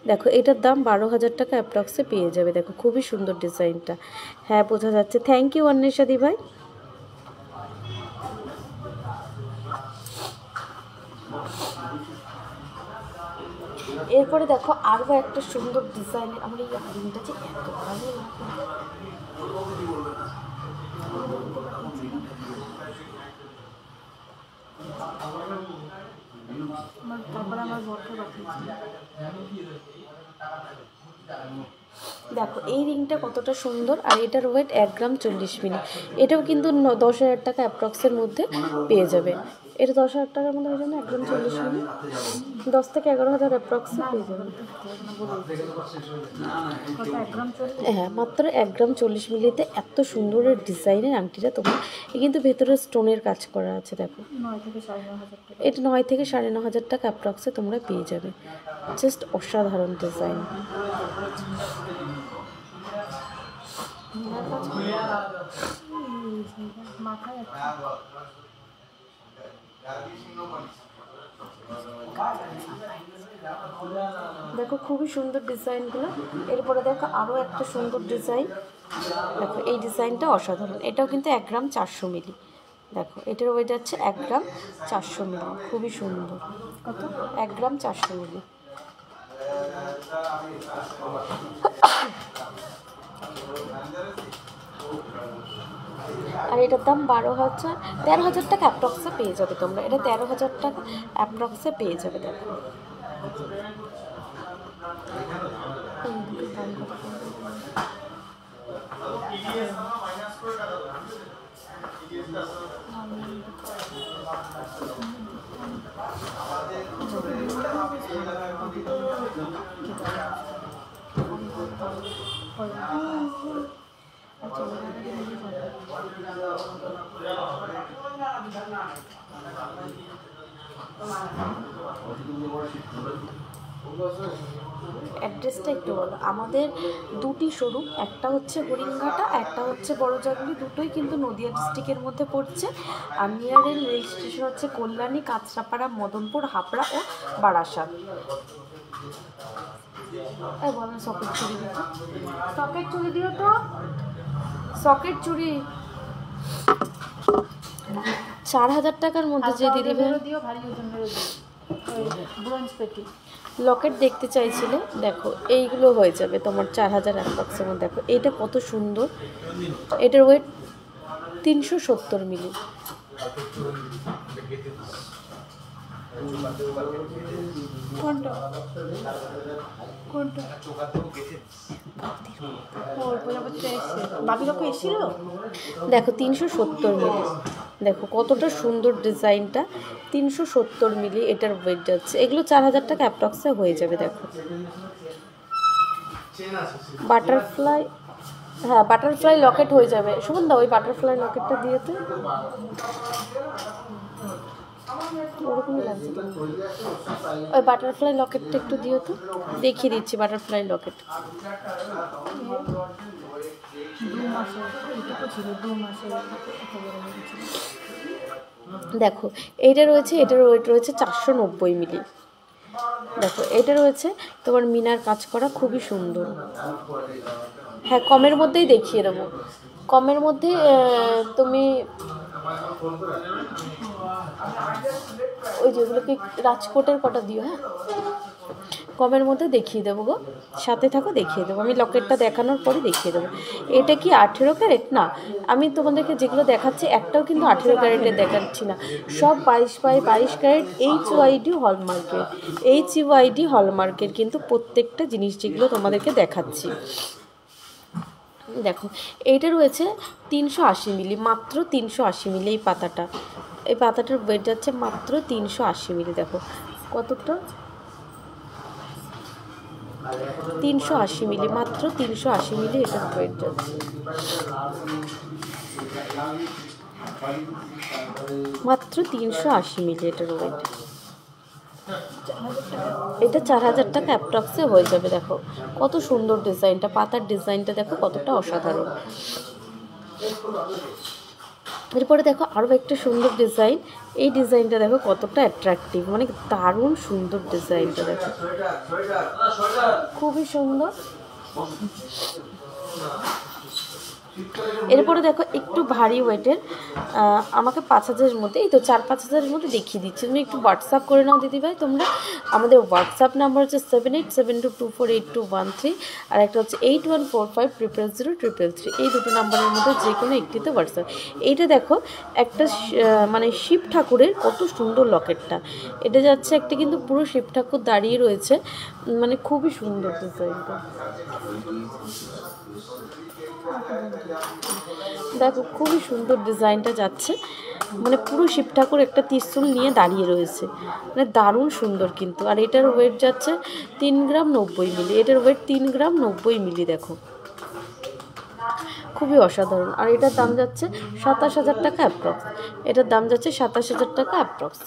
দেখো এটার দাম 12,000 টাকা অ্যাপ্রক্সে পেয়ে যাবে। দেখো খুবই সুন্দর ডিজাইনটা, হ্যাঁ বোঝা যাচ্ছে। থ্যাংক ইউ অন্বেষা দি ভাই। এরপরে দেখো আরও একটা সুন্দর ডিজাইনের, আমার এই হারিংটা যে এত ভালো লাগে। তারপরে আমার বরকে পাঠিয়েছি। দেখো এই রিংটা কতটা সুন্দর, আর এটার ওয়েট 1 গ্রাম 40 মিলি। এটাও কিন্তু 10,000 টাকা অ্যাপ্রক্সের মধ্যে পেয়ে যাবে। এটা 10,000 টাকার মধ্যে হয়ে যাবে 1 গ্রাম 40 মিলি, 10 থেকে 11,000 অ্যাপ্রক্সে পেয়ে যাবে। হ্যাঁ মাত্র 1 গ্রাম 40 মিলিতে এত সুন্দর ডিজাইনের আংটিটা তোমার। কিন্তু ভেতরে স্টোনের কাজ করা আছে, দেখো 9 থেকে 9,500 টাকা। এটা 9 থেকে 9,500 টাকা অ্যাপ্রক্সে তোমরা পেয়ে যাবে। জাস্ট অসাধারণ ডিজাইন। মাথায় দেখো খুবই সুন্দর ডিজাইনগুলো। এরপরে দেখো আরও একটা সুন্দর ডিজাইন, দেখো এই ডিজাইনটা অসাধারণ। এটাও কিন্তু 1 গ্রাম 400 মিলি। দেখো এটার ওয়েট যাচ্ছে 1 গ্রাম 400 মিলি, খুবই সুন্দর। কত? 1 গ্রাম 400 মিলি। আর এটার দাম 13,000 টাকা অ্যাপ্রক্সে পেয়ে যাবে তোমরা। এটা 13,000 টাকা অ্যাপ্রক্সে পেয়ে যাবে। দেখো অ্যাড্রেসটা একটু বলো। আমাদের দুটি শোরুম, একটা হচ্ছে হরিণঘাটা, একটা হচ্ছে বড়জাগুলি, দুটোই কিন্তু নদিয়া ডিস্ট্রিক্টের মধ্যে পড়ছে। আর নিয়ারের রেল স্টেশন হচ্ছে কল্যাণী, কাঁচরাপাড়া, মদনপুর, হাবড়া ও বারাসাত। বলেন সকেট চুরি দিতে, সকেট চুরি দিও তো, সকেট চুরি 4,000 টাকার মধ্যে যে দিদি ভাই দিও, ভারী ওজনের দিও, ব্রোঞ্জ পেটি। লকেট দেখতে চাইছিলে, দেখো এইগুলো হয়ে যাবে তোমার 4,000 অ্যাপ্রক্সের মধ্যে। দেখো এটা কত সুন্দর, এটার ওয়েট 370 মিলি। কোনটা কোনটা বাকি লোক এসেছিল। দেখো 370 মিলি, দেখো কতটা সুন্দর ডিজাইনটা। 370 মিলি এটার ওয়েট যাচ্ছে। এগুলো 4,000 টাকা অ্যাপ্রক্সে হয়ে যাবে। দেখো বাটারফ্লাই, হ্যাঁ বাটারফ্লাই লকেট হয়ে যাবে। সুগন্ধা ওই বাটারফ্লাই লকেটটা দিয়ে তো ওরকমই লাগছে। ওই বাটারফ্লাই লকেটটা একটু দিও তো, দেখিয়ে দিচ্ছি বাটারফ্লাই লকেট। 2 মাসের ছিল, 2 মাসের। দেখো এইটা রয়েছে, এটার ওয়েট রয়েছে 490 মিলি। দেখো এটা রয়েছে তোমার মিনার কাজ করা, খুবই সুন্দর। হ্যাঁ কমের মধ্যেই দেখিয়ে দেবো, কমের মধ্যে তুমি ওই যেগুলোকে রাজকোটের কটা দিও, হ্যাঁ কমের মধ্যে দেখিয়ে দেবো গো, সাথে থাকো দেখিয়ে দেবো। আমি লকেটটা দেখানোর পরে দেখিয়ে দেবো। এটা কি 18 ক্যারেট না, আমি তোমাদেরকে যেগুলো দেখাচ্ছি একটাও কিন্তু 18 ক্যারেটের দেখাচ্ছি না, সব 22 ক্যারেট HYD হলমার্কের, HYD হলমার্কের কিন্তু প্রত্যেকটা জিনিস যেগুলো তোমাদেরকে দেখাচ্ছি। দেখো এইটা রয়েছে 380 মিলি, মাত্র 380 মিলি এই পাতাটা। এই পাতাটার ওয়েট যাচ্ছে মাত্র 380 মিলি। দেখো কতটা 380 মিলি, মাত্র 380 মিলি এটার ওয়েট যাচ্ছে। মাত্র 380 মিলি এটার ওয়েট। এটা 4000 টাকা অ্যাপ্রক্সে হয়ে যাবে। দেখো কত সুন্দর ডিজাইনটা, পাতার ডিজাইনটা দেখো কতটা অসাধারণ। এরপরে দেখো আরও একটা সুন্দর ডিজাইন, এই ডিজাইনটা দেখো কতটা অ্যাট্রাকটিভ, মানে দারুণ সুন্দর ডিজাইনটা দেখো, খুবই সুন্দর। এরপরে দেখো একটু ভারী ওয়েটের, আমাকে 5000-এর মধ্যে, এই তো 4-5000-এর মধ্যে দেখিয়ে দিচ্ছি। তুমি একটু হোয়াটসঅ্যাপ করে নাও দিদিভাই তোমরা। আমাদের হোয়াটসঅ্যাপ নাম্বার হচ্ছে 7872248213, আর একটা হচ্ছে 8145000333। এই দুটো নাম্বারের মধ্যে যে কোনো একটিতে হোয়াটসঅ্যাপ। এইটা দেখো একটা মানে শিব ঠাকুরের কত সুন্দর লকেটটা, এটা যাচ্ছে একটা কিন্তু পুরো শিব ঠাকুর দাঁড়িয়ে রয়েছে, মানে খুবই সুন্দর ডিজাইনটা। দেখো খুবই সুন্দর ডিজাইনটা যাচ্ছে, মানে পুরো শিব ঠাকুর একটা ত্রিশূল নিয়ে দাঁড়িয়ে রয়েছে, মানে দারুণ সুন্দর কিন্তু। আর এটার ওয়েট যাচ্ছে 3 গ্রাম 90 মিলি, এটার ওয়েট 3 গ্রাম 90 মিলি। দেখো খুবই অসাধারণ। আর এটার দাম যাচ্ছে 27000 টাকা অ্যাপ্রক্স, এটার দাম যাচ্ছে 27000 টাকা অ্যাপ্রক্স।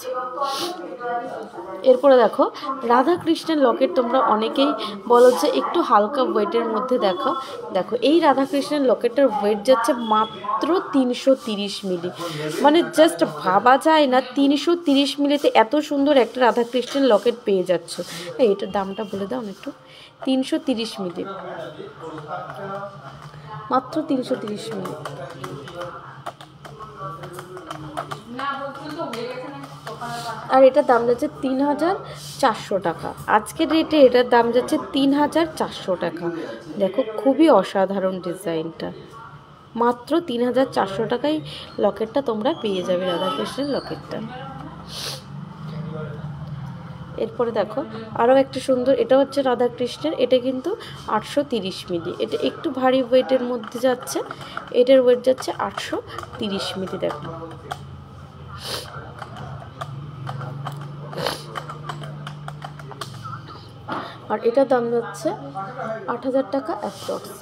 এরপরে দেখো রাধা কৃষ্ণের লকেট, তোমরা অনেকেই বলো যে একটু হালকা ওয়েটের মধ্যে দেখো। দেখো এই রাধা কৃষ্ণের লকেটটার ওয়েট যাচ্ছে মাত্র 330 মিলি, মানে জাস্ট ভাবা যায় না 330 মিলিতে এত সুন্দর একটা রাধা কৃষ্ণের লকেট পেয়ে যাচ্ছ। এটার দামটা বলে দাও একটু। 330 মিলি, মাত্র 330 মিলি। আর এটার দাম যাচ্ছে 3400 টাকা, আজকের রেটে এটার দাম যাচ্ছে 3400 টাকা। দেখো খুবই অসাধারণ ডিজাইনটা, মাত্র 3400 টাকায় লকেটটা তোমরা পেয়ে যাবে, রাধাকৃষ্ণের লকেটটা। এরপরে দেখো আরও একটা সুন্দর, এটা হচ্ছে রাধাকৃষ্ণের, এটা কিন্তু 830 মিলি, এটা একটু ভারী ওয়েটের মধ্যে যাচ্ছে, এটার ওয়েট যাচ্ছে 830 মিলি। দেখো আর এটার দাম যাচ্ছে 8000 টাকা অ্যাপ্রক্স,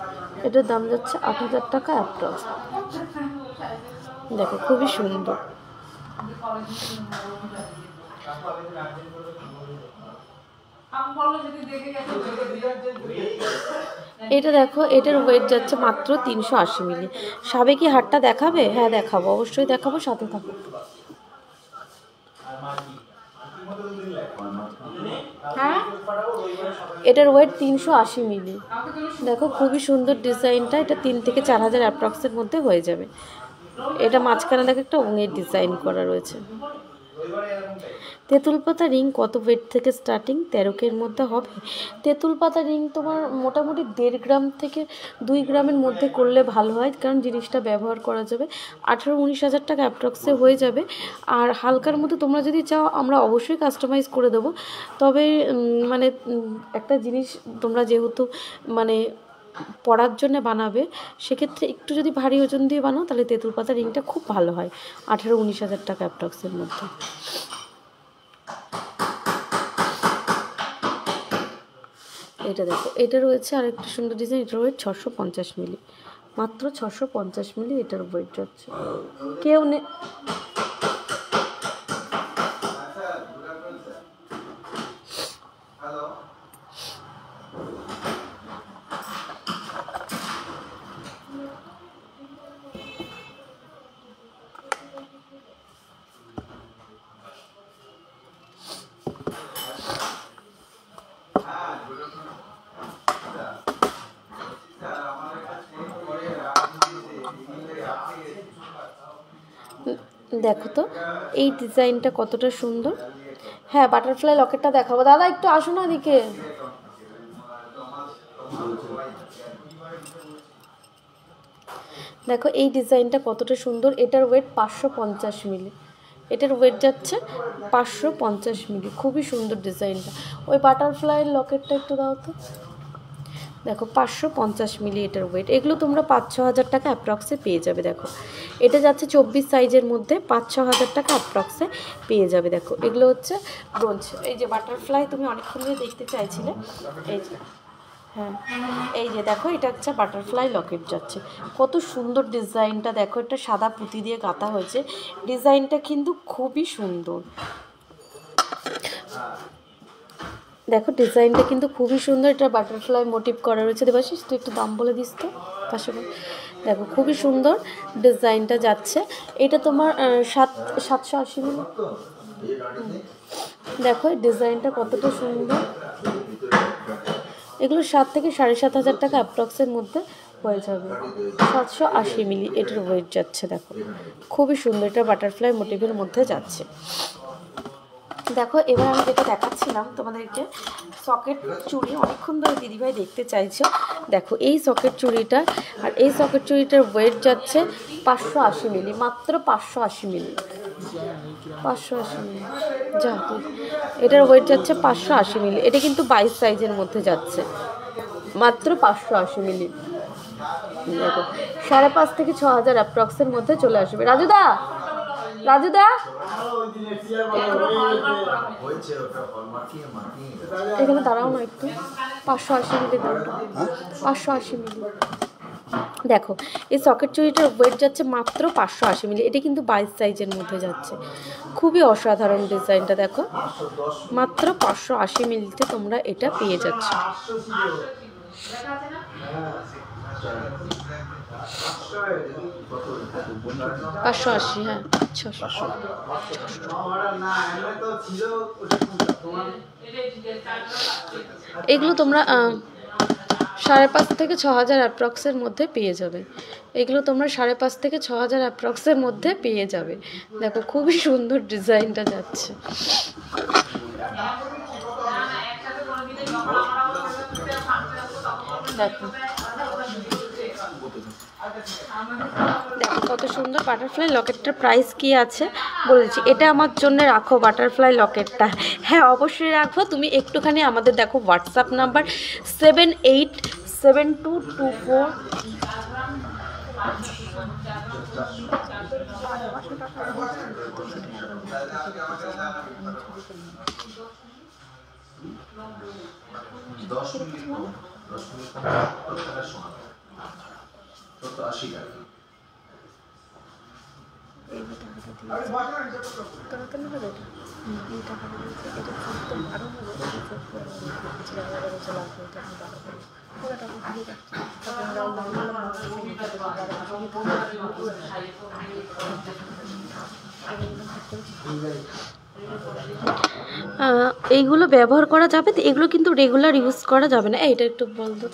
এটার দাম যাচ্ছে 8000 টাকা অ্যাপ্রক্স। দেখো খুবই সুন্দর। এটা দেখো এটার ওয়েট যাচ্ছে মাত্র 380 মিলি। সাবেকি হারটা দেখাবে? হ্যাঁ দেখাবো, অবশ্যই দেখাবো, সাথে থাকো। হ্যাঁ এটার ওয়েট 380 মিলি। দেখো খুবই সুন্দর ডিজাইনটা, এটা 3 থেকে 4000 অ্যাপ্রক্সের মধ্যে হয়ে যাবে। এটা মাঝখানে দেখো একটা ওঙের ডিজাইন করা রয়েছে। তেঁতুল পাতা রিং কত ওয়েট থেকে স্টার্টিং? 13K-এর মধ্যে হবে। তেঁতুল পাতা রিং তোমার মোটামুটি 1.5 গ্রাম থেকে 2 গ্রামের মধ্যে করলে ভালো হয়, কারণ জিনিসটা ব্যবহার করা যাবে। 18-19 হাজার টাকা অ্যাপ্রক্সে হয়ে যাবে। আর হালকার মধ্যে তোমরা যদি চাও আমরা অবশ্যই কাস্টমাইজ করে দেবো, তবে মানে একটা জিনিস তোমরা যেহেতু মানে পরার জন্য বানাবে, সেক্ষেত্রে একটু যদি ভারী ওজন দিয়ে বানাও তাহলে তেঁতুল পাতা রিংটা খুব ভালো হয়, 18-19 হাজার টাকা অ্যাপ্রক্সের মধ্যে। এটা দেখো এটা রয়েছে আর একটা সুন্দর ডিজাইন, এটার ওয়েট 650 মিলি, মাত্র 650 মিলি এটার ওয়েট যাচ্ছে। কেউ দেখো তো এই ডিজাইনটা কতটা সুন্দর। হ্যাঁ বাটারফ্লাই লকেটটা দেখাবো। দাদা একটু আসো না এদিকে। দেখো এই ডিজাইনটা কতটা সুন্দর, এটার ওয়েট 550 মিলি, এটার ওয়েট যাচ্ছে 550 মিলি। খুবই সুন্দর ডিজাইনটা। ওই বাটারফ্লাইয়ের লকেটটা একটু দাও তো। দেখো 550 মিলি এটার ওয়েট। এগুলো তোমরা 5-6 হাজার টাকা অ্যাপ্রক্সে পেয়ে যাবে। দেখো এটা যাচ্ছে 24 সাইজের মধ্যে, 5-6 হাজার টাকা অ্যাপ্রক্সে পেয়ে যাবে। দেখো এগুলো হচ্ছে ব্রোঞ্জ। এই যে বাটারফ্লাই তুমি অনেকক্ষণ ধরে দেখতে চাইছিলে, এই যে হ্যাঁ, এই যে দেখো এটা হচ্ছে বাটারফ্লাই লকেট যাচ্ছে, কত সুন্দর ডিজাইনটা দেখো, এটা সাদা পুঁতি দিয়ে গাঁথা হয়েছে, ডিজাইনটা কিন্তু খুবই সুন্দর। দেখো ডিজাইনটা কিন্তু খুবই সুন্দর, এটা বাটারফ্লাই মোটিভ করা রয়েছে। দেবাশিস তুই একটু দাম বলে দিস তো পাশে। দেখো খুবই সুন্দর ডিজাইনটা যাচ্ছে, এটা তোমার 780 মিলি। দেখো ডিজাইনটা কতটা সুন্দর, এগুলো 7 থেকে 7,500 টাকা অ্যাপ্রক্সের মধ্যে হয়ে যাবে। 780 মিলি এটার ওয়েট যাচ্ছে, দেখো খুবই সুন্দর, এটা বাটারফ্লাই মোটিভের মধ্যে যাচ্ছে। দেখো এবার আমি যেটা দেখাচ্ছিলাম তোমাদেরকে, সকেট চুড়ি, অনেকক্ষণ ধরে দিদিভাই দেখতে চাইছো। দেখো এই সকেট চুড়িটা, আর এই সকেট চুড়িটার ওয়েট যাচ্ছে 580 মিলি, মাত্র 580 মিলি, 580 মিলি যা, এটার ওয়েট যাচ্ছে 580 মিলি। এটা কিন্তু 22 সাইজের মধ্যে যাচ্ছে, মাত্র 580 মিলি। দেখো 5,500 থেকে 6,000 অ্যাপ্রক্সের মধ্যে চলে আসবে। রাজুদা, রাজুদা এখানে দাঁড়াও না একটু, 580 মিলি দাঁড়াও, 580 মিলি। দেখো এই সকেট চুড়িটার ওয়েট যাচ্ছে মাত্র 580 মিলি, এটা কিন্তু 22 সাইজের মধ্যে যাচ্ছে, খুবই অসাধারণ ডিজাইনটা। দেখো মাত্র 580 মিলিতে তোমরা এটা পেয়ে যাচ্ছ। 580, হ্যাঁ 600। এগুলো তোমরা 5,500 থেকে 6,000 অ্যাপ্রক্সের মধ্যে পেয়ে যাবে, এগুলো তোমরা 5,500 থেকে 6,000 অ্যাপ্রক্সের মধ্যে পেয়ে যাবে। দেখো খুবই সুন্দর ডিজাইনটা যাচ্ছে। দেখো দেখো কত সুন্দর বাটারফ্লাই লকেটটার প্রাইস কি আছে বলেছি, এটা আমার জন্য রাখো বাটারফ্লাই লকেটটা। হ্যাঁ অবশ্যই রাখবো, তুমি একটুখানি আমাদের দেখো হোয়াটসঅ্যাপ নাম্বার 787224 এইগুলো ব্যবহার করা যাবে তো, এগুলো কিন্তু রেগুলার ইউজ করা যাবে না। এইটা একটু বল তো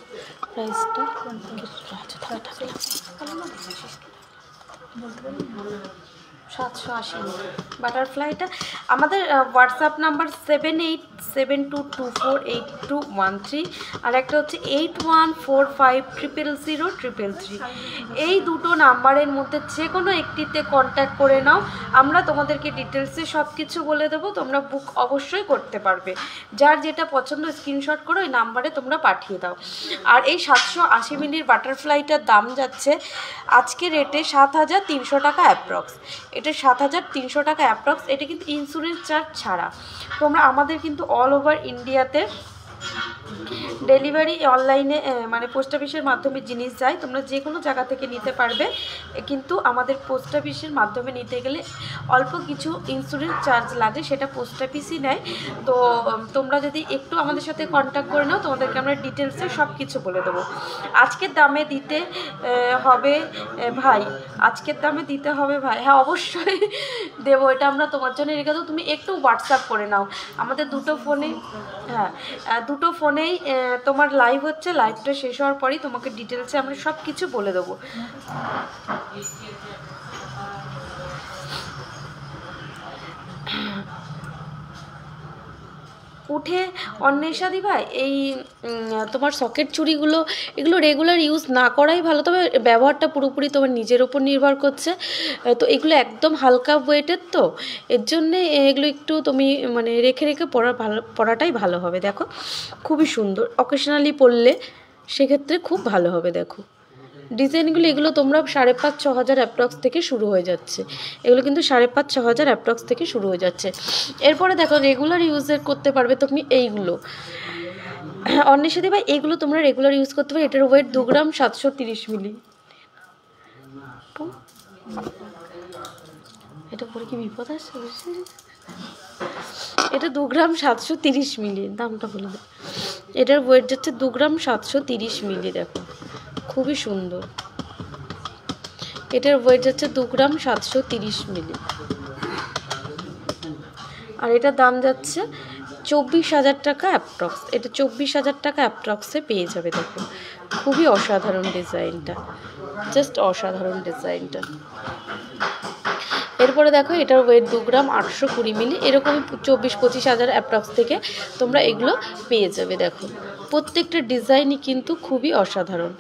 প্রাইসটা। 780 বাটারফ্লাইটা। আমাদের হোয়াটসঅ্যাপ নাম্বার 7872248213, আর একটা হচ্ছে 8145000033। এই দুটো নাম্বারের মধ্যে যে কোনো একটিতে কন্ট্যাক্ট করে নাও, আমরা তোমাদেরকে ডিটেলসে সব কিছু বলে দেবো, তোমরা বুক অবশ্যই করতে পারবে। যার যেটা পছন্দ স্ক্রিনশট করে ওই নাম্বারে তোমরা পাঠিয়ে দাও। আর এই 780 মিলির বাটারফ্লাইটার দাম যাচ্ছে আজকে রেটে 7,300 টাকা অ্যাপ্রক্স। এটা 7,300 টাকা অ্যাপ্রক্স, এটা কিন্তু ইন্স্যুরেন্স চার্জ ছাড়া। তোমরা আমাদের কিন্তু অল ওভার ইন্ডিয়াতে ডেলিভারি অনলাইনে মানে পোস্ট অফিসের মাধ্যমে জিনিস যায়, তোমরা যে কোনো জায়গা থেকে নিতে পারবে, কিন্তু আমাদের পোস্ট অফিসের মাধ্যমে নিতে গেলে অল্প কিছু ইন্স্যুরেন্স চার্জ লাগে, সেটা পোস্ট অফিসই নেয়। তো তোমরা যদি একটু আমাদের সাথে কন্ট্যাক্ট করে নাও, তোমাদেরকে আমরা ডিটেলসে সব কিছু বলে দেবো। আজকের দামে দিতে হবে ভাই, আজকের দামে দিতে হবে ভাই, হ্যাঁ অবশ্যই দেবো, এটা আমরা তোমার জন্য রেখে দেবো। তুমি একটু হোয়াটসঅ্যাপ করে নাও, আমাদের দুটো ফোনে, হ্যাঁ দুটো ফোনেই তোমার লাইভ হচ্ছে, লাইভটা শেষ হওয়ার পরেই তোমাকে ডিটেলসে আমরা সব কিছু বলে দেবো। উঠে অন্বেষাদি ভাই, এই তোমার সকেট চুড়িগুলো এগুলো রেগুলার ইউজ না করাই ভালো, তবে ব্যবহারটা পুরোপুরি তোমার নিজের ওপর নির্ভর করছে। তো এগুলো একদম হালকা ওয়েটের, তো এর জন্যে এগুলো একটু তুমি মানে রেখে রেখে পরাটাই ভালো হবে। দেখো খুবই সুন্দর, অকেশনালি পরলে সেক্ষেত্রে খুব ভালো হবে। দেখো ডিজাইনগুলো, এগুলো তোমরা 5,500-6,000 অ্যাপ্রক্স থেকে শুরু হয়ে যাচ্ছে, এগুলো কিন্তু 5,500-6,000 অ্যাপ্রক্স থেকে শুরু হয়ে যাচ্ছে। এরপরে দেখো রেগুলার ইউজের করতে পারবে তুমি এইগুলো, অন্বেষা দি ভাই এগুলো তোমরা রেগুলার ইউজ করতে পারো। এটার ওয়েট 2 গ্রাম 730 মিলি। এটা পরে কি বিপদ আছে? এটা 2 গ্রাম 730 মিলি, দামটা বলে দেয়। এটার ওয়েট যাচ্ছে 2 গ্রাম 730 মিলি। দেখো খুবই সুন্দর। এটার ওয়েট যাচ্ছে 2 গ্রাম 730 মিলি। আর এটার দাম যাচ্ছে 24,000 টাকা অ্যাপ্রক্স। এটা 24,000 টাকা অ্যাপ্রক্সে পেয়ে যাবে। দেখো খুবই অসাধারণ ডিজাইনটা, জাস্ট অসাধারণ ডিজাইনটা। এরপরে দেখো এটার ওয়েট 2 গ্রাম 820 মিলি। এরকমই 24-25 হাজার অ্যাপ্রক্স থেকে তোমরা এগুলো পেয়ে যাবে। দেখো প্রত্যেকটা ডিজাইনই কিন্তু খুবই অসাধারণ,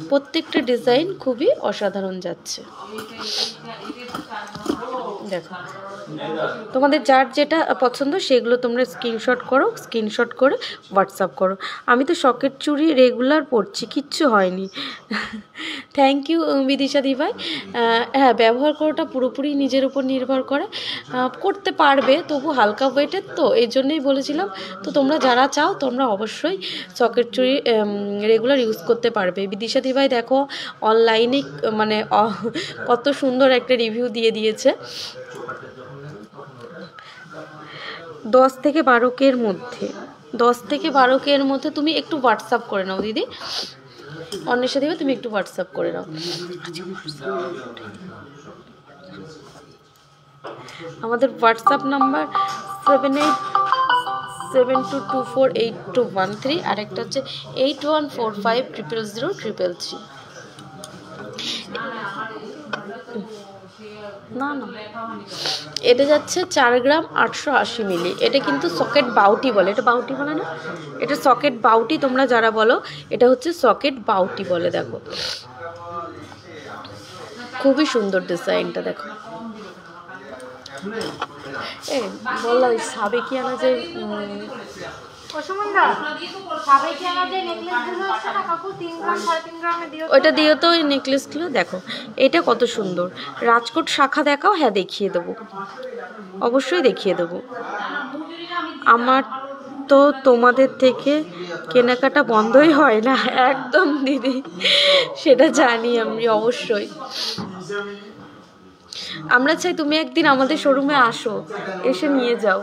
প্রত্যেকটা ডিজাইন খুবই অসাধারণ যাচ্ছে। দেখো তোমাদের যার যেটা পছন্দ সেগুলো তোমরা স্ক্রিনশট করো, স্ক্রিনশট করে হোয়াটসঅ্যাপ করো। আমি তো সকেট চুড়ি রেগুলার পরছি, কিচ্ছু হয়নি। থ্যাংক ইউ বিদিশা দি ভাই। হ্যাঁ, ব্যবহার করাটা পুরোপুরি নিজের উপর নির্ভর করে, করতে পারবে তবু হালকা ওয়েটের তো, এই জন্যই বলেছিলাম। তো তোমরা যারা চাও তোমরা অবশ্যই সকেট চুড়ি রেগুলার ইউজ করতে পারবে। বিদিশা দি ভাই দেখো অনলাইনে মানে কত সুন্দর একটা রিভিউ দিয়ে দিয়েছে। 10 থেকে 12K এর মধ্যে, 10 থেকে 12K এর মধ্যে তুমি একটু হোয়াটসঅ্যাপ করে নাও দিদি, অন্বেষা দিবে তুমি একটু হোয়াটসঅ্যাপ করে নাও। আমাদের হোয়াটসঅ্যাপ নাম্বার 7872248213, আর একটা হচ্ছে 8145000333। না না, এটা যাচ্ছে 4 গ্রাম 880 মিলি। এটা কিন্তু সকেট বাউটি বলে, এটা বাউটি বলে না, এটা সকেট বাউটি। তোমরা যারা বলো এটা হচ্ছে সকেট বাউটি বলে। দেখো খুবই সুন্দর ডিজাইনটা। দেখো এই বললাম সাবেকিয়ানা যে ওইটা দিও তো, ওই নেকলেসগুলো দেখো এটা কত সুন্দর। রাজকোট শাখা দেখাও। হ্যাঁ দেখিয়ে দেবো, অবশ্যই দেখিয়ে দেবো। আমার তো তোমাদের থেকে কেনাকাটা বন্ধই হয় না। একদম দিদি, সেটা জানি আমি অবশ্যই। আমরা চাই তুমি একদিন আমাদের শোরুমে আসো, এসে নিয়ে যাও।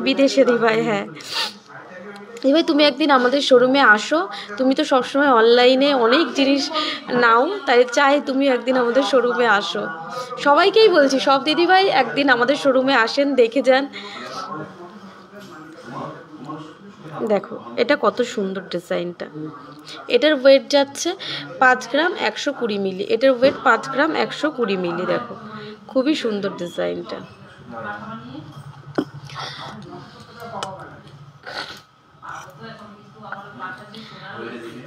বিদেশে দি ভাই, হ্যাঁ এবার তুমি একদিন আমাদের শোরুমে আসো। তুমি তো সবসময় অনলাইনে অনেক জিনিস নাও, তাই চাই তুমি একদিন আমাদের শোরুমে আসো। সবাইকেই বলছি, সব দিদিভাই একদিন আমাদের শোরুমে আসেন, দেখে যান। দেখো এটা কত সুন্দর ডিজাইনটা। এটার ওয়েট যাচ্ছে 5 গ্রাম 120 মিলি। এটার ওয়েট 5 গ্রাম 120 মিলি। দেখো খুবই সুন্দর ডিজাইনটা।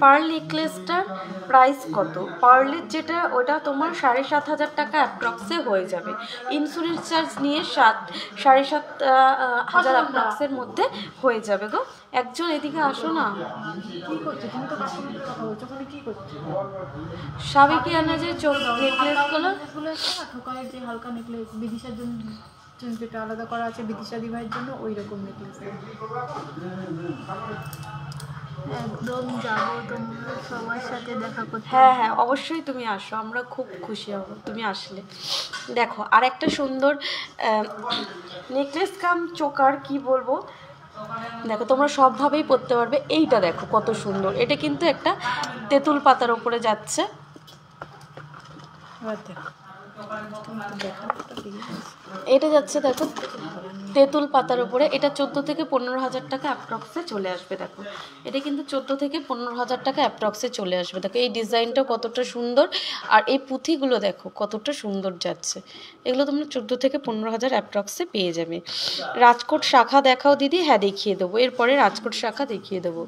পার্ল নেকলেসটার প্রাইস কত? পার্লের যেটা ওটা তোমার 7,500 টাকা অ্যাপ্রক্সে হয়ে যাবে। ইন্স্যুরেন্স চার্জ নিয়ে 7,500 অ্যাপ্রক্সের মধ্যে হয়ে যাবে গো। একজন এদিকে আসো না। সাবেকিয়ানা যে চোখ নেকলেসগুলো, যে হালকা নেকলেস বিদিশার জন্য যেটা আলাদা করা আছে বিদিশা দি ভাইয়ের জন্য, ওই রকম নেকলেস একদম যাবো তোমরা সবার সাথে দেখা করতে। হ্যাঁ হ্যাঁ অবশ্যই তুমি আসো, আমরা খুব খুশি হব তুমি আসলে। দেখো আর একটা সুন্দর নেকলেস কাম চোকার, কি বলবো, দেখো তোমরা সবভাবেই পরতে পারবে। এইটা দেখো কত সুন্দর, এটা কিন্তু একটা তেঁতুল পাতার ওপরে যাচ্ছে। এটা যাচ্ছে দেখো তেঁতুল পাতার উপরে। এটা 14 থেকে 15,000 টাকা অ্যাপ্রক্সে চলে আসবে। দেখো এটা কিন্তু 14 থেকে 15,000 টাকা অ্যাপ্রক্সে চলে আসবে। দেখো এই ডিজাইনটা কতটা সুন্দর, আর এই পুঁথিগুলো দেখো কতটা সুন্দর যাচ্ছে। এগুলো তোমরা 14 থেকে 15,000 অ্যাপ্রক্সে পেয়ে যাবে। রাজকোট শাখা দেখাও দিদি। হ্যাঁ দেখিয়ে দেবো, এরপরে রাজকোট শাখা দেখিয়ে দেবো।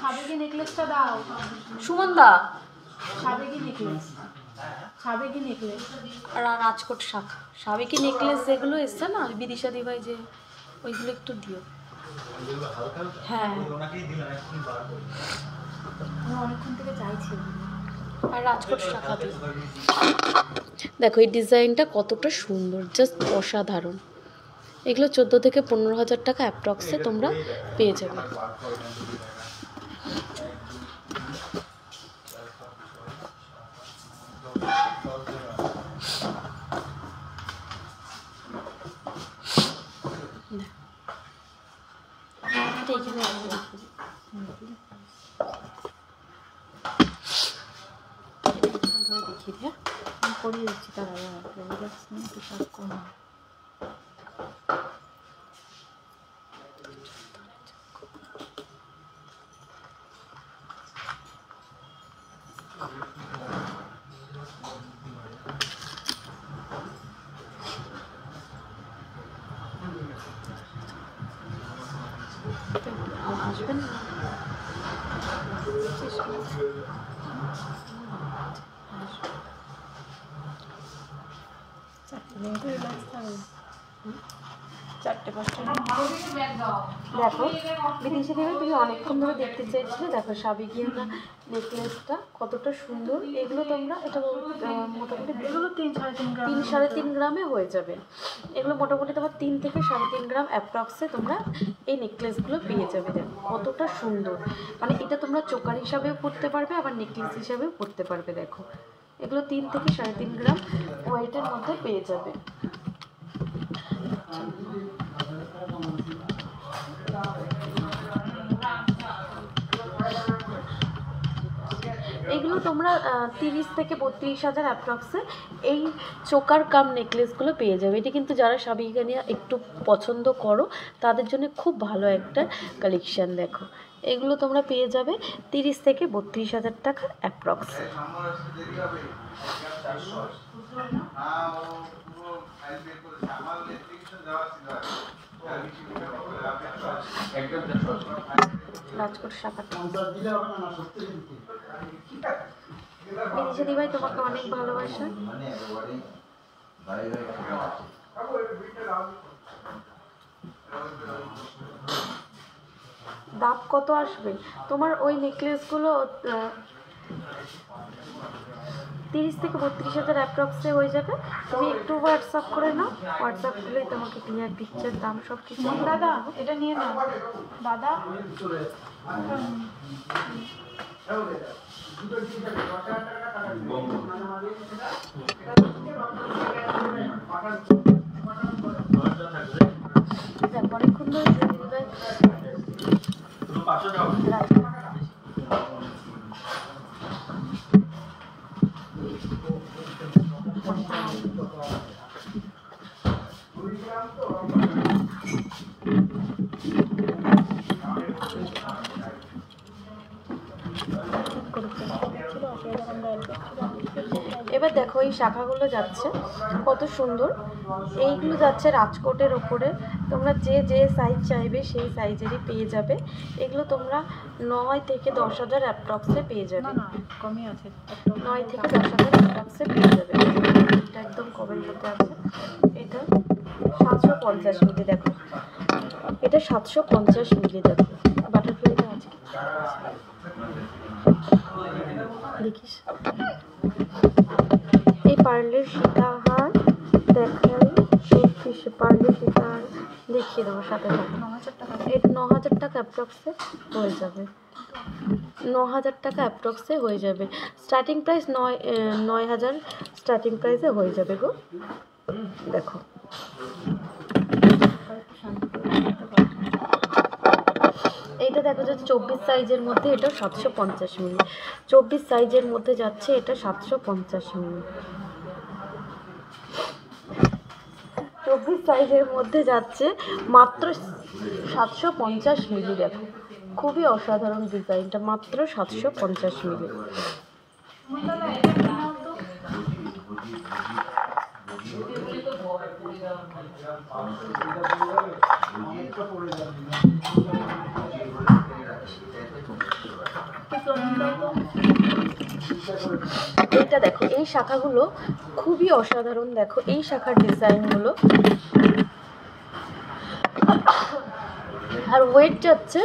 সাবেকি নেকলেসটা দাও সুমন দা, সাবেকি নেকলেস, সাবেকি নেকলেস আর রাজকোট শাখা সাবেকি নেকলেস যেগুলো এসছে না বিদিশা দি ভাই, যে ওইগুলো একটু দিও। হ্যাঁ আমি অনেকক্ষণ থেকে চাইছি। আর রাজকোট শাখা দিয়ে দেখো এই ডিজাইনটা কতটা সুন্দর, জাস্ট অসাধারণ। এগুলো 14 থেকে 15,000 টাকা অ্যাপ্রক্সে তোমরা পেয়ে যাবে। আমি করিয়ে দিচ্ছি তার রিল্যাক্স নিয়ে একটু কাজ করুন। আসবেন চারটে পাঁচটা দেখো বিদেশি দেবে, তুমি অনেকক্ষণ ধরে দেখতে চাইছিলে। দেখো সাবিকিয়ানা নেকলেসটা কতটা সুন্দর। এগুলো তোমরা এটা মোটামুটি এগুলো 3-3.5 গ্রাম 3-3.5 গ্রামে হয়ে যাবে। এগুলো মোটামুটি তোমার 3 থেকে 3.5 গ্রাম অ্যাপ্রক্সে তোমরা এই নেকলেসগুলো পেয়ে যাবে। দেখো কতটা সুন্দর, মানে এটা তোমরা চোকার হিসাবেও পরতে পারবে, আবার নেকলেস হিসাবেও পরতে পারবে। দেখো এগুলো 3 থেকে 3.5 গ্রাম ওয়েটের মধ্যে পেয়ে যাবে। এগুলো তোমরা 30 থেকে 32,000 অ্যাপ্রক্সে এই চোকার কাম নেকলেসগুলো পেয়ে যাবে। এটি কিন্তু যারা সাবিকানিয়া একটু পছন্দ করো তাদের জন্য খুব ভালো একটা কালেকশান। দেখো এগুলো তোমরা পেয়ে যাবে 30 থেকে 32,000 টাকার অ্যাপ্রক্সে। রাজকোট শাখাটা বিদেশি ভাই তোমাকে অনেক ভালোবাসা। দাম কত আসবে তোমার ওই নেকলেসগুলো? 30 থেকে 32,000 অ্যাপ্রক্সে হয়ে যাবে। তুমি একটু হোয়াটসঅ্যাপ করে নাও, হোয়াটসঅ্যাপ করলেই তোমাকে ক্লিয়ার পিকচার দাম সব কিছু। দাদা এটা নিয়ে নাও দাদা। অনেকক্ষণ ধরে এবার দেখো এই শাখাগুলো যাচ্ছে কত সুন্দর। এইগুলো যাচ্ছে রাজকোটের ওপরে। তোমরা যে যে সাইজ চাইবে সেই সাইজেরই পেয়ে যাবে। এগুলো তোমরা 9 থেকে 10,000 অ্যাপ্রক্সে পেয়ে যাবে। না কমই আছে, 9 থেকে 10,000 অ্যাপ্রক্সে পেয়ে যাবে। এটা একদম কমের মধ্যে আছে। এটা 750 মিলি। দেখো এটা 750 মিলি। দেখো বাটারফ্লাইটা আছে দেখিস। এই পার্লের সীতাহার দেখাই, পার্লের সীতাহার দেখিয়ে দেবো সাথে সাথে। 9,000 টাকা। এটা 9,000 টাকা অ্যাপ্রক্সে হয়ে যাবে। 9,000 টাকা অ্যাপ্রক্সে হয়ে যাবে। স্টার্টিং প্রাইস 9,000 স্টার্টিং প্রাইসে হয়ে যাবে গো। দেখো এইটা দেখো যাচ্ছে 24 সাইজের মধ্যে, এটা 750 মিলি। 24 সাইজের মধ্যে যাচ্ছে এটা 750 মিলি। 24 সাইজের মধ্যে যাচ্ছে মাত্র 750 মিলি। দেখো খুবই অসাধারণ ডিজাইনটা, মাত্র 750 মিলি। এইটা দেখো এই শাখাগুলো খুবই অসাধারণ। দেখো এই শাখার ডিজাইনগুলো, আর ওয়েট যাচ্ছে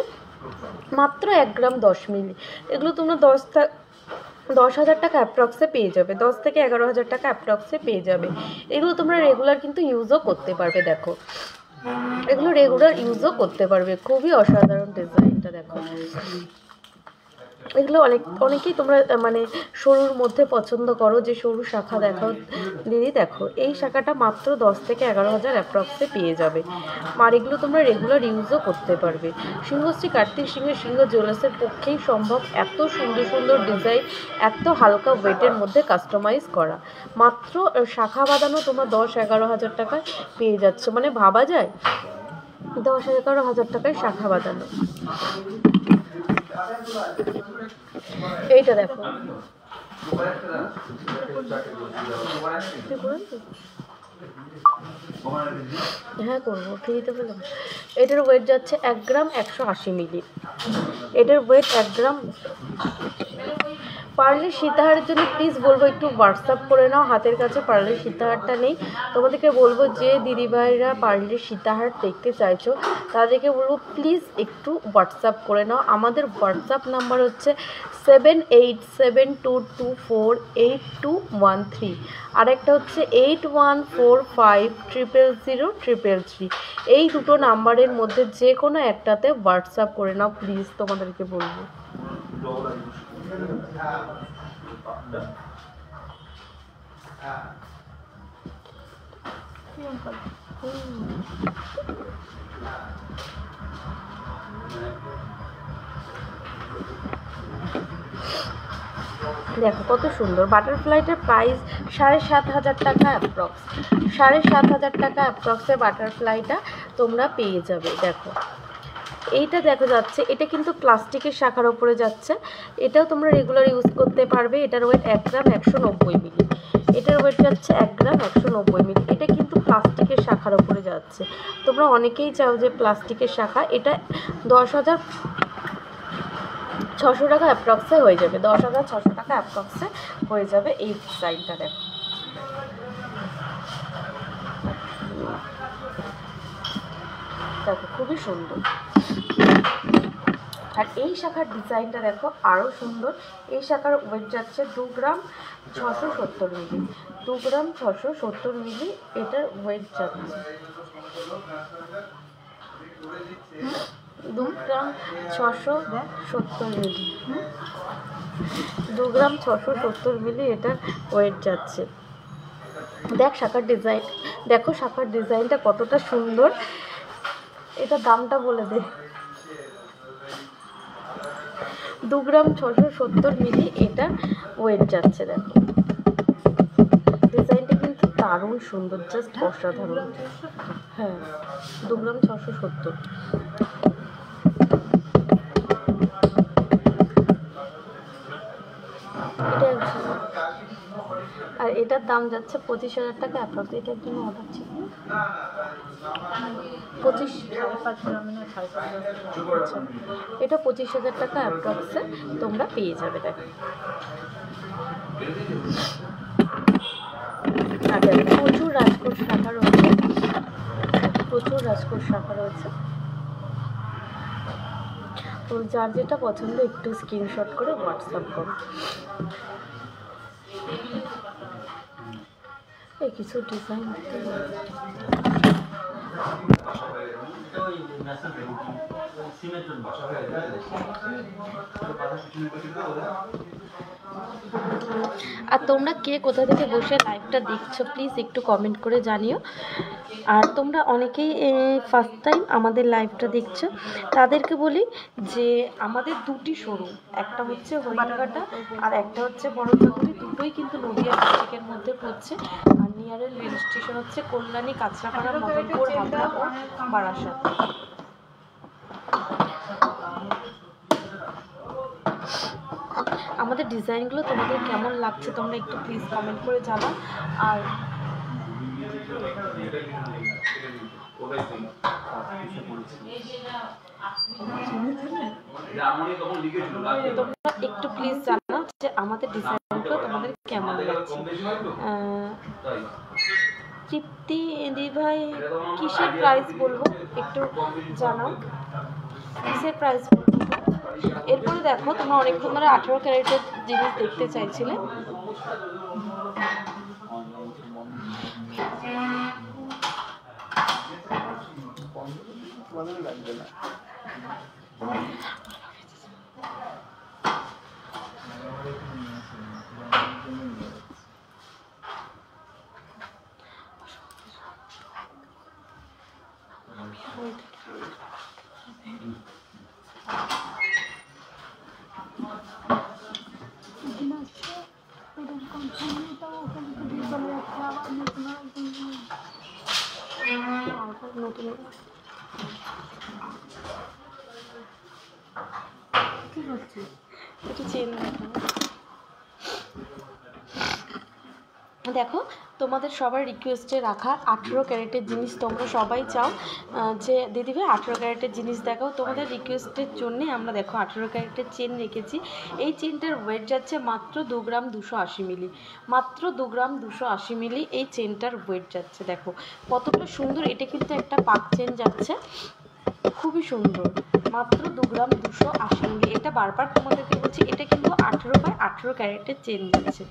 মাত্র 1 গ্রাম 10 মিলি। এগুলো তোমরা 10,000 টাকা অ্যাপ্রক্সে পেয়ে যাবে, 10 থেকে 11,000 টাকা অ্যাপ্রক্সে পেয়ে যাবে। এগুলো তোমরা রেগুলার কিন্তু ইউজও করতে পারবে। দেখো এগুলো রেগুলার ইউজও করতে পারবে, খুবই অসাধারণ ডিজাইনটা দেখো। এগুলো অনেকেই তোমরা মানে সরুর মধ্যে পছন্দ করো, যে সরু শাখা দেখাও দিদি। দেখো এই শাখাটা মাত্র 10 থেকে 11,000 অ্যাপ্রক্সে পেয়ে যাবে। আর এগুলো তোমরা রেগুলার ইউজও করতে পারবে। সিংহশ্রী কার্তিক সিংহের সিংহ জুয়েলার্সের পক্ষেই সম্ভব এত সুন্দর সুন্দর ডিজাইন এত হালকা ওয়েটের মধ্যে কাস্টমাইজ করা। মাত্র শাখা বাঁধানো তোমরা 10-11,000 টাকায় পেয়ে যাচ্ছ, মানে ভাবা যায় 10-11,000 টাকায় শাখা বাঁধানো। এইটা দেখো, হ্যাঁ করবো, ফ্রিতে বললাম। এটার ওয়েট যাচ্ছে 1 গ্রাম 180 মিলি। এটার ওয়েট 1 গ্রাম। পার্লের সীতাহারের জন্য প্লিজ বলবো একটু হোয়াটসঅ্যাপ করে নাও। হাতের কাছে পার্লের সীতাহারটা নেই, তোমাদেরকে বলবো যে দিদিভাইরা পার্লের সীতাহার দেখতে চাইছো তাদেরকে বলবো প্লিজ একটু হোয়াটসঅ্যাপ করে নাও। আমাদের হোয়াটসঅ্যাপ নাম্বার হচ্ছে 7872248213, আরেকটা হচ্ছে 8145000033। এই দুটো নাম্বারের মধ্যে যে কোনো একটাতে হোয়াটসঅ্যাপ করে নাও প্লিজ, তোমাদেরকে বলবো। দেখো কত সুন্দর বাটারফ্লাইটার প্রাইস 7,500 টাকা অ্যাপ্রক্স। 7,500 টাকা অ্যাপ্রক্সে বাটারফ্লাইটা তোমরা পেয়ে যাবে। দেখো এইটা দেখা যাচ্ছে, এটা কিন্তু প্লাস্টিকের শাখার ওপরে যাচ্ছে, এটাও তোমরা রেগুলার ইউজ করতে পারবে। এটার ওয়েট 1 গ্রাম 190 মিলি। এটার ওয়েট যাচ্ছে 1 গ্রাম 190 মিলি। এটা কিন্তু প্লাস্টিকের শাখার ওপরে যাচ্ছে, তোমরা অনেকেই চাও যে প্লাস্টিকের শাখা। এটা 10,600 টাকা অ্যাপ্রক্সে হয়ে যাবে, 10,600 টাকা অ্যাপ্রক্সে হয়ে যাবে এই ডিজাইনটা। দেখো দেখো খুবই সুন্দর। আর এই শাখার ডিজাইনটা দেখো আরও সুন্দর। এই শাখার ওয়েট যাচ্ছে 2 গ্রাম 670 মিলি। 2 গ্রাম 670 মিলি এটার ওয়েট যাচ্ছে। 2 গ্রাম 670 মিলি। 2 গ্রাম 670 মিলি এটার ওয়েট যাচ্ছে। দেখ শাখার ডিজাইন, দেখো শাখার ডিজাইনটা কতটা সুন্দর। এটা দামটা বলে দে। 2 গ্রাম 670 মিলি এটা ওয়েট যাচ্ছে। দেখো ডিজাইনটা কিন্তু দারুণ সুন্দর, জাস্ট অসাধারণ। হ্যাঁ 2 গ্রাম 670। এটা আর এটার দাম যাচ্ছে 25,000 টাকা অ্যাপ্রক্স। এটার জন্য অর্ডার ছিল 5.5 গ্রামে না 5.5। এটা 25,000 টাকা অ্যাপ্রক্সে তোমরা পেয়ে যাবে। দেখো আচ্ছা প্রচুর রাজকোট শাখা রয়েছে, প্রচুর রাজকোট শাখা রয়েছে। তো যার যেটা পছন্দ একটু স্ক্রিনশট করে হোয়াটসঅ্যাপ করো। এই কিছু ডিজাইন আর তোমরা কে কোথা থেকে বসে লাইভটা দেখছো প্লিজ একটু কমেন্ট করে জানিও। আর তোমরা অনেকেই ফার্স্ট টাইম আমাদের লাইভটা দেখছো, তাদেরকে বলি যে আমাদের দুটি শোরুম, একটা হচ্ছে হরিণঘাটা আর একটা হচ্ছে বড়জগুলি। দুটোই কিন্তু নদিয়া ডিস্ট্রিক্টের মধ্যে পড়ছে। আর নিয়ারের রেল স্টেশন হচ্ছে কল্যাণী, কাঁচরাপাড়া, মদনপুর, হাবড়া ও বারাসাত। আমাদের ডিজাইনগুলো তোমাদের কেমন লাগছে তোমরা একটু প্লিজ কমেন্ট করে জানাও। আর তোমরা একটু প্লিজ জানাও যে আমাদের ডিজাইনগুলো তোমাদের কেমন লাগছে। তৃপ্তি দিভাই কিসের প্রাইস বলবো একটু জানাও, কিসের প্রাইস বলবো। এরপরে দেখো তোমরা অনেকক্ষণ ধরে 18 ক্যারেটের জিনিস দেখতে চাইছিলে। নতুন কি হচ্ছে? একটু চেন দেখো তোমাদের সবার রিকোয়েস্টে রাখা 18 ক্যারেটের জিনিস তোমরা সবাই চাও যে দিদিভাই 18 ক্যারেটের জিনিস দেখাও। তোমাদের রিকোয়েস্টের জন্যে আমরা দেখো 18 ক্যারেটের চেন রেখেছি। এই চেনটার ওয়েট যাচ্ছে মাত্র 2 গ্রাম 280 মিলি, মাত্র 2 গ্রাম 280 মিলি এই চেনটার ওয়েট যাচ্ছে। দেখো কতটা সুন্দর, এটা কিন্তু একটা পাক চেন যাচ্ছে, খুবই সুন্দর, মাত্র 2 গ্রাম 280 মিলি। এটা বারবার তোমাদেরকে বলছি, এটা কিন্তু 18/18 ক্যারেটের চেন যাচ্ছে,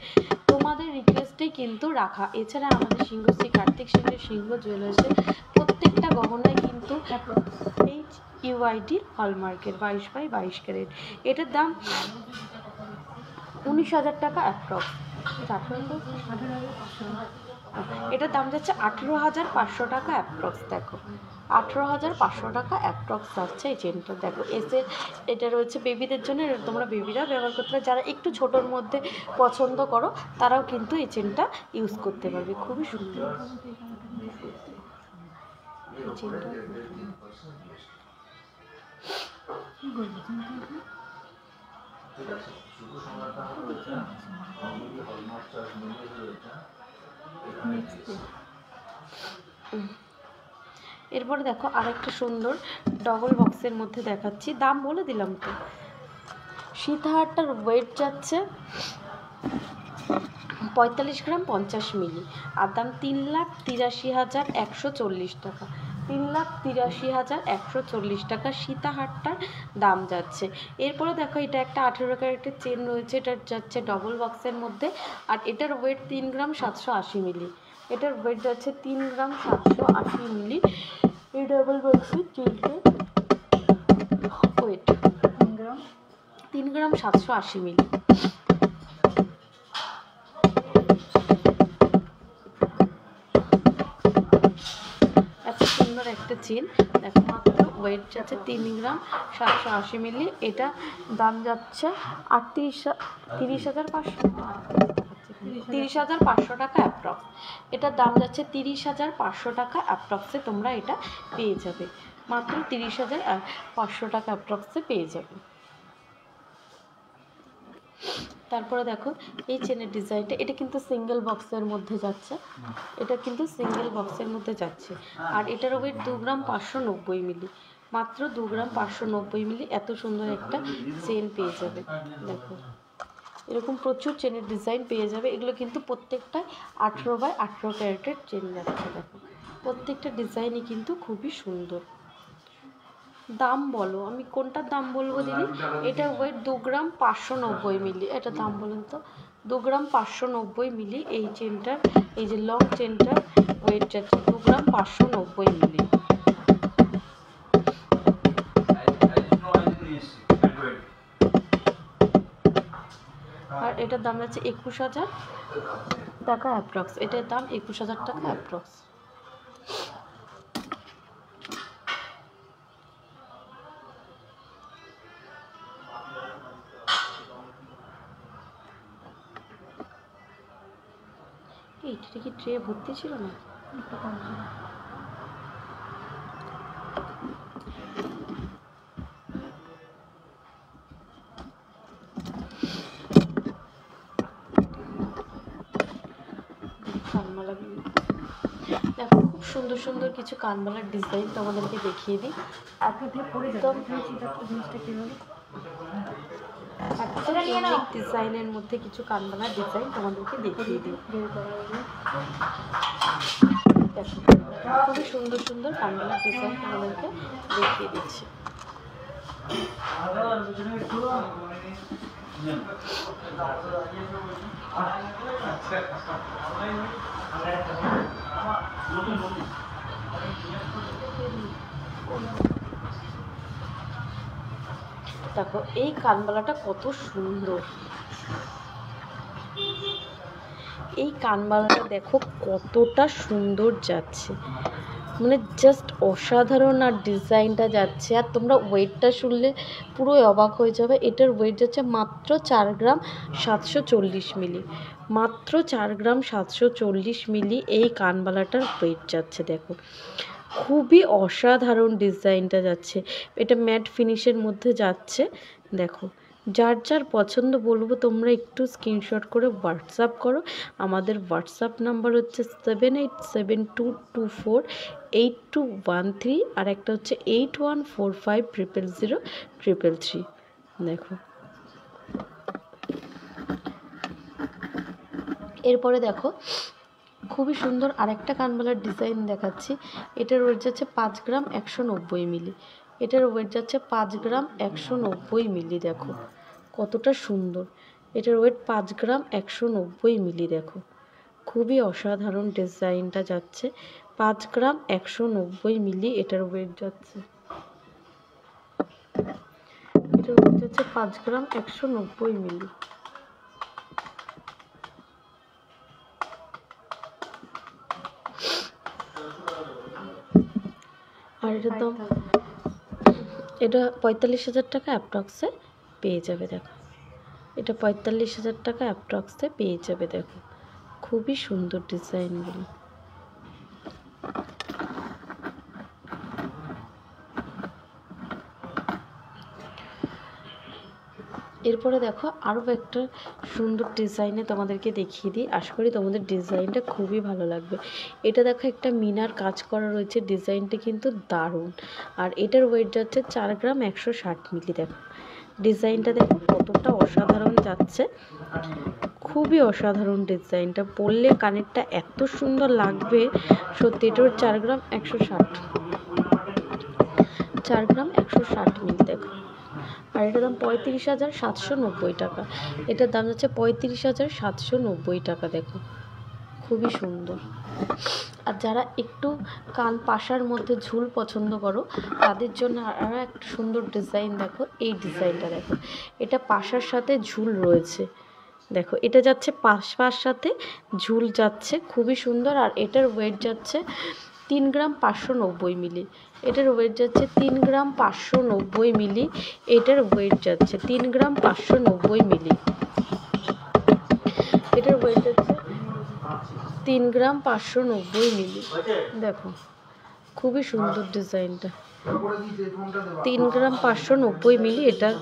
তোমাদের রিকোয়েস্টেই কিন্তু রাখা। এছাড়া আমাদের সিংহশ্রী কার্তিক সিংহের সিংহ জুয়েলার্সের প্রত্যেকটা গহনায় কিন্তু HUID হলমার্কের 22/22 ক্যারেট। এটার দাম 19,000 টাকা অ্যাপ্রক্স। এটার দাম যাচ্ছে 18,500 টাকা অ্যাপ্রক্স। দেখো 18,500 টাকা অ্যাপ্রক্স যাচ্ছে এই চেনটা। দেখো এটা রয়েছে বেবিদের জন্য, তোমরা বেবিরা ব্যবহার করতে পারো, যারা একটু ছোটোর মধ্যে পছন্দ করো তারাও কিন্তু এই চেনটা ইউজ করতে পারবে, খুবই সুন্দর এই চেনটা। এরপরে দেখো আরেকটা সুন্দর ডবল বক্সের মধ্যে দেখাচ্ছি, দাম বলে দিলাম তো। সীতাহারটার ওয়েট যাচ্ছে 45 গ্রাম 50 মিলি, আর দাম 3,83,140 টাকা। 3,83,140 টাকা সীতাহারটার দাম যাচ্ছে। এরপরে দেখো এটা একটা 18 ক্যারেটের চেন রয়েছে, এটা যাচ্ছে ডবল বক্সের মধ্যে, আর এটার ওয়েট 3 গ্রাম 780 মিলি। এটার ওয়েট যাচ্ছে 3 গ্রাম 780 মিলি। এই ডবল বক্সের চেনটার ওয়েট 3 গ্রাম 780 মিলি। এত সুন্দর একটা চেন, দেখো মাত্র ওয়েট যাচ্ছে 3 গ্রাম 780 মিলি। এটা দাম যাচ্ছে 30,500 টাকা অ্যাপ্রক্স। এটার দাম যাচ্ছে 30,500 টাকা অ্যাপ্রক্সে তোমরা এটা পেয়ে যাবে, মাত্র 30,500 টাকা অ্যাপ্রক্সে পেয়ে যাবে। তারপরে দেখো এই চেনের ডিজাইনটা, এটা কিন্তু সিঙ্গেল বক্সের মধ্যে যাচ্ছে, এটা কিন্তু সিঙ্গেল বক্সের মধ্যে যাচ্ছে, আর এটার ওয়েট 2 গ্রাম 590 মিলি, মাত্র 2 গ্রাম 590 মিলি। এত সুন্দর একটা চেন পেয়ে যাবে। দেখো এরকম প্রচুর চেনের ডিজাইন পেয়ে যাবে, এগুলো কিন্তু প্রত্যেকটাই 18/18 ক্যারেটের চেন যাচ্ছে। দেখো প্রত্যেকটা ডিজাইনই কিন্তু খুবই সুন্দর। দাম বলো, আমি কোনটার দাম বলবো দিদি? এটা ওয়েট 2 গ্রাম 590 মিলি, এটা দাম বলুন তো। 2 গ্রাম 590 মিলি এই চেনটার, এই যে লং চেনটার ওয়েট যাচ্ছে 2 গ্রাম 590 মিলি। আর এটার দাম যাচ্ছে 21,000 টাকা অ্যাপ্রক্স। এটার দাম 21,000 টাকা অ্যাপ্রক্স। এইটা কি ট্রে ভর্তি ছিল না? একটু কম ছিল। কানমালা, দেখো খুব সুন্দর সুন্দর কিছু কানমালার ডিজাইন তোমাদেরকে দেখিয়ে দিই। একদম জিনিসটা কীভাবে ইউনিক ডিজাইনের মধ্যে কিছু কানমালার ডিজাইন তোমাদেরকে দেখিয়ে দিই। দেখো খুবই সুন্দর সুন্দর কানমালার ডিজাইন তোমাদেরকে দেখিয়ে দিচ্ছি। দেখো এই কানবালাটা কত সুন্দর, এই কানবালাটা দেখো কতটা সুন্দর যাচ্ছে, মানে জাস্ট অসাধারণ। আর ডিজাইনটা যাচ্ছে, আর তোমরা ওয়েটটা শুনলে পুরোই অবাক হয়ে যাবে। এটার ওয়েট যাচ্ছে মাত্র 4 গ্রাম 740 মিলি, মাত্র 4 গ্রাম 740 মিলি এই কানবালাটার ওয়েট যাচ্ছে। দেখো খুবই অসাধারণ ডিজাইনটা যাচ্ছে, এটা ম্যাট ফিনিশের মধ্যে যাচ্ছে। দেখো যার যার পছন্দ বলবো তোমরা একটু স্ক্রিনশট করে হোয়াটসঅ্যাপ করো। আমাদের হোয়াটসঅ্যাপ নাম্বার হচ্ছে 7872248213, আর একটা হচ্ছে 8145000333। দেখো এরপরে দেখো খুবই সুন্দর আরেকটা কানবালার ডিজাইন দেখাচ্ছি। এটার ওয়েট যাচ্ছে 5 গ্রাম 190 মিলি, এটার ওয়েট যাচ্ছে 5 গ্রাম 190 মিলি। দেখো কতটা সুন্দর, এটার ওয়েট 5 গ্রাম 190 মিলি। দেখো খুবই অসাধারণ ডিজাইনটা যাচ্ছে, 5 গ্রাম 190 মিলি এটার ওয়েট যাচ্ছে। এটার ওয়েট যাচ্ছে 5 গ্রাম 190 মিলি। আর এটার দাম, এটা 45,000 টাকা অ্যাপ্রক্সে পেয়ে যাবে। দেখো এটা 45,000 টাকা অ্যাপ্রক্সে পেয়ে যাবে। দেখো খুবই সুন্দর ডিজাইনগুলো। এরপরে দেখো আরও একটা সুন্দর ডিজাইনে তোমাদেরকে দেখিয়ে দিই, আশা করি তোমাদের ডিজাইনটা খুবই ভালো লাগবে। এটা দেখো একটা মিনার কাজ করা রয়েছে, ডিজাইনটা কিন্তু দারুণ। আর এটার ওয়েট যাচ্ছে 4 গ্রাম 160 মিলি। দেখো ডিজাইনটা দেখো কতটা অসাধারণ যাচ্ছে, খুবই অসাধারণ ডিজাইনটা, পরলে কানেরটা এত সুন্দর লাগবে সত্যি। এটার 4 গ্রাম 160, 4 গ্রাম 160 মিলি। দেখো আর এটার দাম 35,790 টাকা, এটার দাম যাচ্ছে 35,790 টাকা। দেখো খুবই সুন্দর। আর যারা একটু কান পাশার মধ্যে ঝুল পছন্দ করো তাদের জন্য আরও একটা সুন্দর ডিজাইন। দেখো এই ডিজাইনটা দেখো, এটা পাশার সাথে ঝুল রয়েছে। দেখো এটা যাচ্ছে পাশার সাথে ঝুল যাচ্ছে, খুবই সুন্দর। আর এটার ওয়েট যাচ্ছে 3 গ্রাম 590 মিলি, এটার ওয়েট যাচ্ছে 3 গ্রাম 590 মিলি, এটার ওয়েট যাচ্ছে 3 গ্রাম 590 মিলি, এটার ওয়েট যাচ্ছে 3 গ্রাম 590 মিলি। দেখো খুবই সুন্দর ডিজাইনটা, 3 গ্রাম 590 মিলি এটার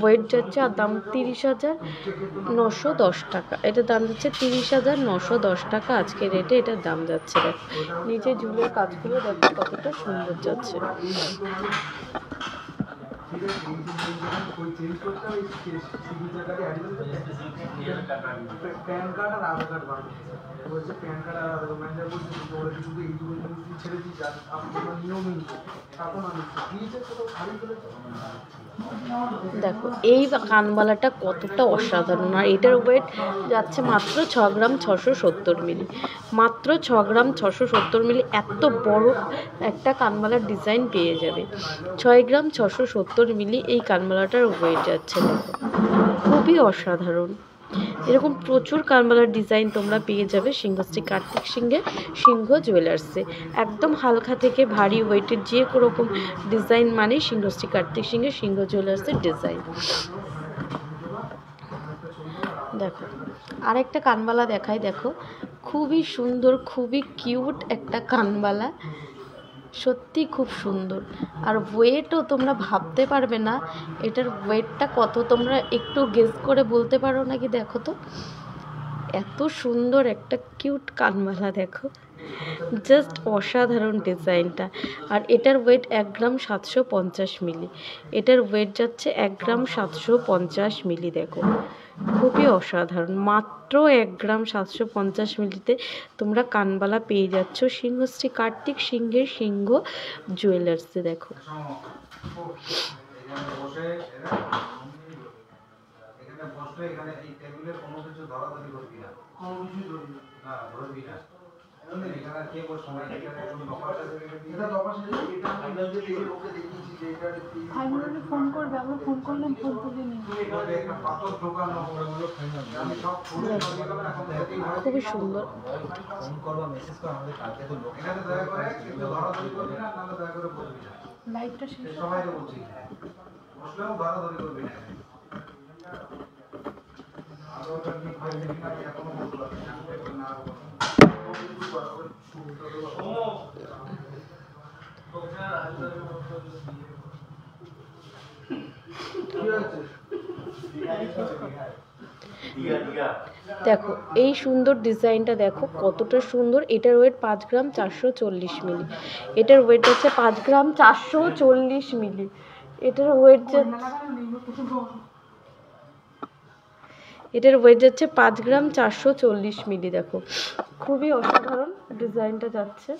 ওয়েট যাচ্ছে। আর দাম 30,910 টাকা, এটার দাম যাচ্ছে 30,910 টাকা আজকে রেটে এটার দাম যাচ্ছে। দেখো নিচে ঝুলের কাজগুলো দেখো কতটা সুন্দর যাচ্ছে। প্যান কার্ড আর আধার কার্ড বানাতে বলছে, প্যান কার্ড আর আধার ম্যানেজার বলছে ওরা শুধু এই দুটো জিনিস ছেড়ে দিয়ে যান, আপনার নিয়মই তখন আমি দিয়েছে তো খালি করে। দেখো এই কানবালাটা কতটা অসাধারণ, আর এটার ওয়েট যাচ্ছে মাত্র 6 গ্রাম 670 মিলি, মাত্র 6 গ্রাম 670 মিলি। এত বড় একটা কানবালার ডিজাইন পেয়ে যাবে, 6 গ্রাম 670 মিলি এই কানবালাটার ওয়েট যাচ্ছে। দেখো খুবই অসাধারণ, এরকম প্রচুর কানবালার ডিজাইন তোমরা পেয়ে যাবে সিংহশ্রী কার্তিক সিংহের সিংহ জুয়েলার্সে। একদম হালকা থেকে ভারী ওয়েটের যে রকম ডিজাইন মানে সিংহশ্রী কার্তিক সিংহের সিংহ জুয়েলার্সের ডিজাইন। দেখো আরেকটা কানবালা দেখাই, দেখো খুবই সুন্দর, খুবই কিউট একটা কানবালা, সত্যি খুব সুন্দর। আর ওয়েটও তোমরা ভাবতে পারবে না এটার ওয়েটটা কত, তোমরা একটু গেস করে বলতে পারো নাকি? দেখো তো এত সুন্দর একটা কিউট কানবালা, দেখো জাস্ট অসাধারণ ডিজাইনটা। আর এটার ওয়েট 1 গ্রাম 750 মিলি, এটার ওয়েট যাচ্ছে 1 গ্রাম 750 মিলি। দেখো খুবই অসাধারণ, মাত্র 1 গ্রাম 750 মিলিতে তোমরা কানবালা পেয়ে যাচ্ছ সিংহশ্রী কার্তিক সিংহের সিংহ জুয়েলার্সে। দেখো এখানে বসে এখানে বসলে এখানে এই টেবিলের কোনো কিছু ধরাধরি করবি না, কোনো কিছু ধরবি না, ধরবি না। এখানে কে বসে না, এখানে কোনো দফাটা এটা দফাটা এটা আমরা যে ওকে দেখিয়েছি যে এটা ফাইনালি ফোন করবে, আমরা ফোন করলাম ফোন তুলিনি। এখানে একটা পাথর ঢোকানো ওগুলো ফাইনাল আমি সব ফুলে ধরে গেলাম এখন থেকেই খুবই সুন্দর। ফোন করবা মেসেজ কর আমাদের কালকে তো লোক এখানে দয়া করে কিন্তু ধরাধরি করবি না, না দয়া করে বলবি না। লাইভটা শেষ সবাইকে বলছি বসলেও ধরাধরি করবি না। আদরটা কি খাইতে কিনা এখনো বলতে পারছি না, না দেখো এই সুন্দর ডিজাইনটা দেখো কতটা সুন্দর। এটার ওয়েট 5 গ্রাম 440 মিলি। এটার ওয়েট হচ্ছে 5 গ্রাম 440 মিলি। এটার ওয়েট যাচ্ছে 5 গ্রাম 440 মিলি। দেখো খুবই অসাধারণ ডিজাইনটা যাচ্ছে।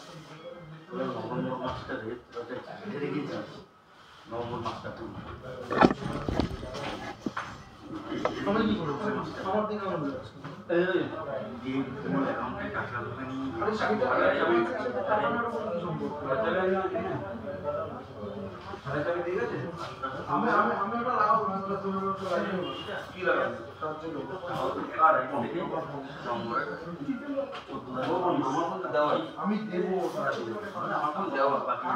আমি কি করব আমার দিকে আমার যাচ্ছে আরে শাড়িটা টাকানোর উপর কি সম্ভব শাড়িটা ঠিক আছে আমি ওটা লাগাবো না, তুমি ওটা লাগিয়ে কি লাগাবে সাথে লোক আর দেখি নম্বর আমার মধ্যে দেওয়া আমি দেব আমার মধ্যে দেওয়া বাকি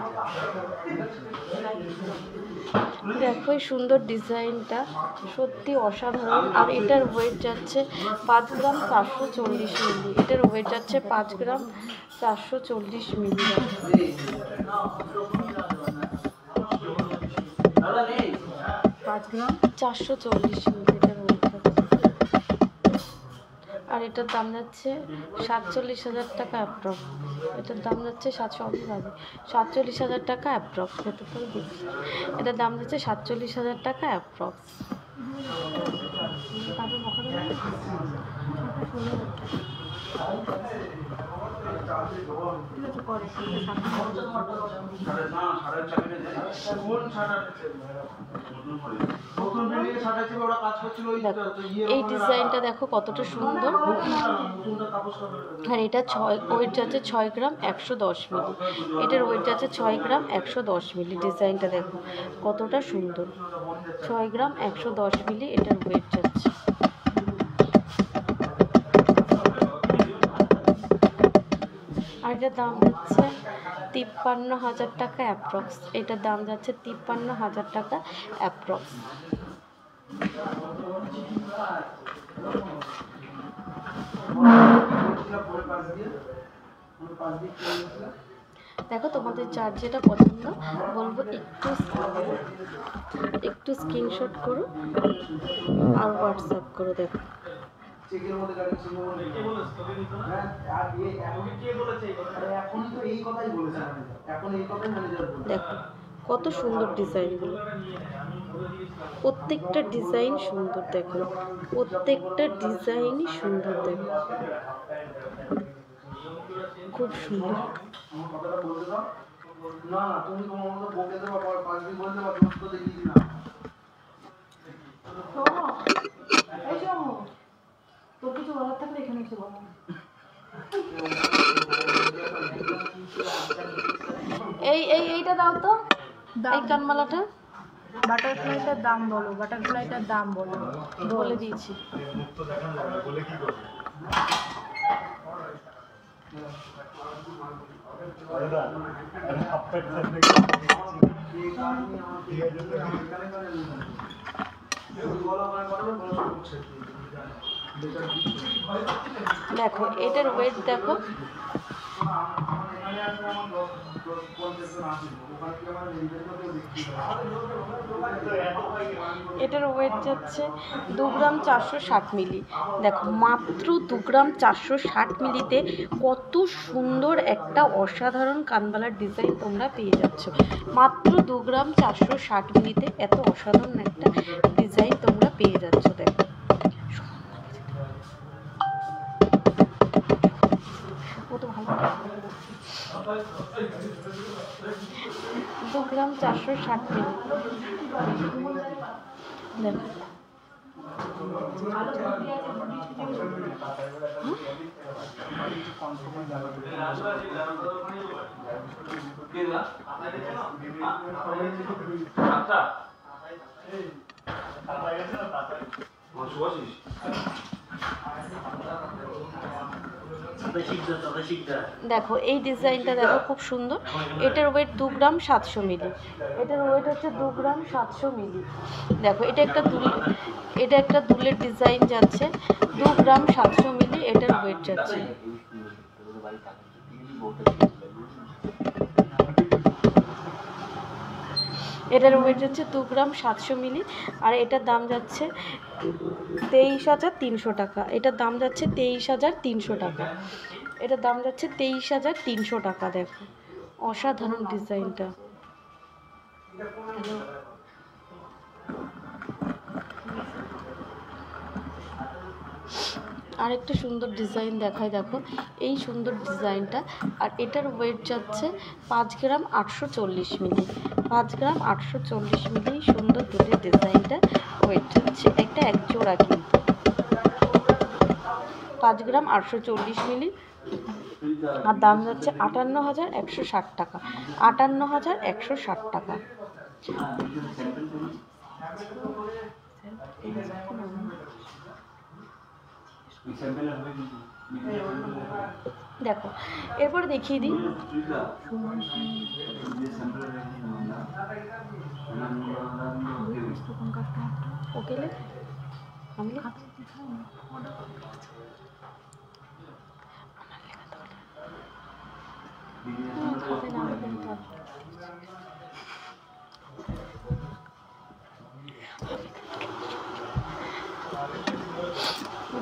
দেখো এই সুন্দর ডিজাইনটা সত্যি অসাধারণ। আর এটার ওয়েট যাচ্ছে 5 গ্রাম 440 মিলি। এটার ওয়েট যাচ্ছে 5 গ্রাম 440 মিলি। 5 গ্রাম 440 মিলি এটার ওয়েট যাচ্ছে। আর এটার দাম যাচ্ছে 47,000 টাকা অ্যাপ্রক্স। এটার দাম যাচ্ছে 47,000 টাকা অ্যাপ্রক্স। এটা তো দেখছি এটার দাম যাচ্ছে 47,000 টাকা অ্যাপ্রক্স। দেখো এই ডিজাইনটা দেখো কতটা সুন্দর। আর এটা ওয়েট যাচ্ছে 6 গ্রাম 110 মিলি। এটার ওয়েট যাচ্ছে 6 গ্রাম 110 মিলি। ডিজাইনটা দেখো কতটা সুন্দর। 6 গ্রাম 110 মিলি এটার ওয়েট যাচ্ছে। আর এটার দাম যাচ্ছে 53,000 টাকা অ্যাপ্রক্স। এটার দাম যাচ্ছে 53,000 টাকা অ্যাপ্রক্স। দেখো তোমাদের যার যেটা পছন্দ বলবো একটু স্ক্রিনশট করো আর হোয়াটসঅ্যাপ করো। দেখো চেকের মধ্যে গাড়ি ছিল হ্যাঁ আর এখন কে বলেছে এখন তো এই কথাই বলেছে এখন এই কথাই ম্যানেজার বলেছে। দেখো কত সুন্দর ডিজাইনগুলো, প্রত্যেকটা ডিজাইন সুন্দর। দেখো প্রত্যেকটা ডিজাইনই সুন্দর। দেখো খুব সুন্দর। আমার কথাটা বলতে দাও না না তুমি তোমার মতো বকে দেবা 5 দিন বলতে পারো তুমি তো দেখিয়ে দিনা এই শোনো তো কিছু বলার থাকলে এখানে এসে বলো। এইটা দাও তো, এই কানমালাটা। বাটারফ্লাইটার দাম বলো, বাটারফ্লাইটার দাম বলো। বলে দিয়েছি। দেখো এটার ওয়েট দেখো এটার ওয়েট যাচ্ছে 2 গ্রাম 460 মিলি। দেখো মাত্র 2 গ্রাম 460 মিলিতে কত সুন্দর একটা অসাধারণ কানবালার ডিজাইন তোমরা পেয়ে যাচ্ছ। মাত্র 2 গ্রাম 460 মিলিতে এত অসাধারণ একটা ডিজাইন তোমরা পেয়ে যাচ্ছ। দেখো কত ভালো। 2 গ্রাম 460 মিলি। দেখো দেখো এই ডিজাইনটা দেখো খুব সুন্দর। এটার ওয়েট 2 গ্রাম 700 মিলি। এটার ওয়েট হচ্ছে 2 গ্রাম 700 মিলি। দেখো এটা একটা দুলের ডিজাইন যাচ্ছে, 2 গ্রাম 700 মিলি এটার ওয়েট যাচ্ছে। এটার ওয়েট যাচ্ছে 2 গ্রাম 700 মিলি। আর এটার দাম যাচ্ছে 23,300 টাকা। এটার দাম যাচ্ছে 23,300 টাকা। এটার দাম যাচ্ছে 23,300 টাকা। দেখো অসাধারণ ডিজাইনটা। আরেকটা সুন্দর ডিজাইন দেখায়, দেখো এই সুন্দর ডিজাইনটা। আর এটার ওয়েট যাচ্ছে 5 গ্রাম 840 মিলি। 5 গ্রাম 840 মিলি সুন্দর দুলের ডিজাইনটা ওয়েট যাচ্ছে। একটা এক জোড়া কিন্তু 5 গ্রাম 840 মিলি। আর দাম যাচ্ছে 58,160 টাকা। 58,160 টাকা। দেখো এরপরে দেখিয়ে দিই। ওকে আমি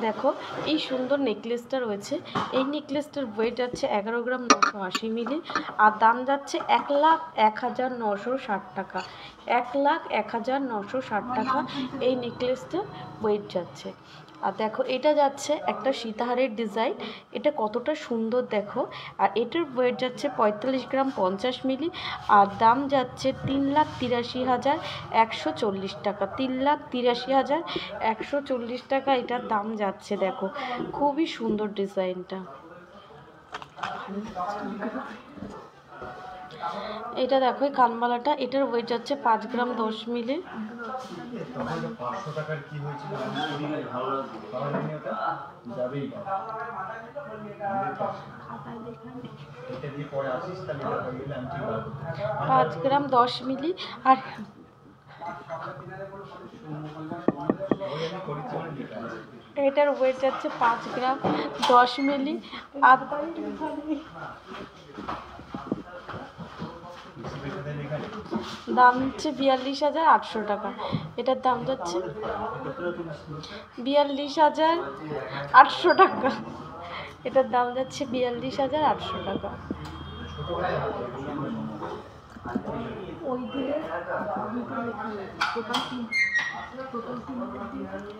দেখো এই সুন্দর নেকলেসটা রয়েছে। এই নেকলেসটার ওয়েট যাচ্ছে 11 গ্রাম 980 মিলি। আর দাম যাচ্ছে 1,01,960 টাকা। 1,01,960 টাকা এই নেকলেসটার ওয়েট যাচ্ছে। আর দেখো এটা যাচ্ছে একটা সীতাহারের ডিজাইন। এটা কতটা সুন্দর দেখো। আর এটার ওয়েট যাচ্ছে 45 গ্রাম 50 মিলি। আর দাম যাচ্ছে 3,83,140 টাকা। 3,83,140 টাকা এটার দাম যাচ্ছে। দেখো খুবই সুন্দর ডিজাইনটা। এটা দেখো এই কানবালাটা, এটার ওয়েট যাচ্ছে 5 গ্রাম 10 মিলি। পাঁচ গ্রাম 10 মিলি। আর এটার ওয়েট যাচ্ছে 5 গ্রাম 10 মিলি। আর দাম হচ্ছে 42,800 টাকা। এটার দাম যাচ্ছে 42,800 টাকা। এটার দাম যাচ্ছে 42,800 টাকা। ওই দিলে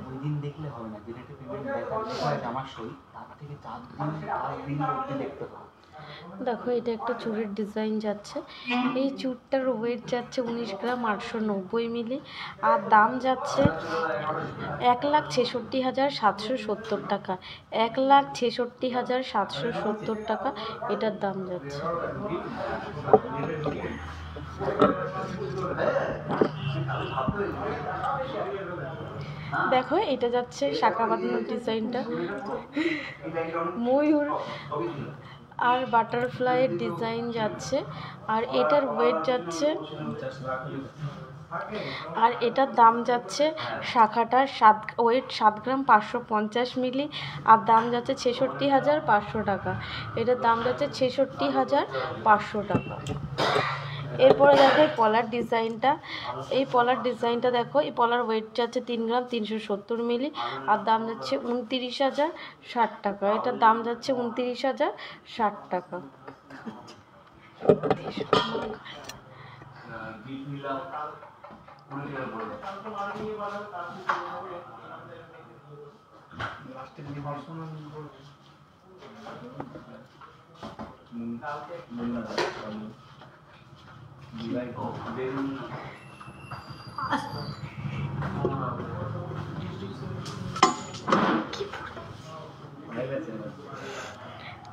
ওই দিন দেখলে হবে না, যেটা পেমেন্ট দেখায় আমার সই তার থেকে 4 দিন দেখতে হবে। দেখো এটা একটা চুড়ির ডিজাইন যাচ্ছে। এই চুড়টার ওয়েট যাচ্ছে 19 গ্রাম 890 মিলি। আর দাম যাচ্ছে 1,66,770 টাকা। 1,66,770 টাকা এটার দাম যাচ্ছে। দেখো এটা যাচ্ছে শাঁখা বাঁধানোর ডিজাইনটা, ময়ূর আর বাটারফ্লাইয়ের ডিজাইন যাচ্ছে। আর এটার ওয়েট যাচ্ছে, আর এটার দাম যাচ্ছে শাখাটার ওয়েট 7 গ্রাম 550 মিলি। আর দাম যাচ্ছে 66,500 টাকা। এটার দাম যাচ্ছে 66,500 টাকা। এরপরে দেখো এই পলার ডিজাইনটা। এই পলার ডিজাইনটা দেখো, এই পলার ওয়েট যাচ্ছে 3 গ্রাম 370 মিলি। আর দাম যাচ্ছে 29,060 টাকা। এটার দাম যাচ্ছে 29,060 টাকা।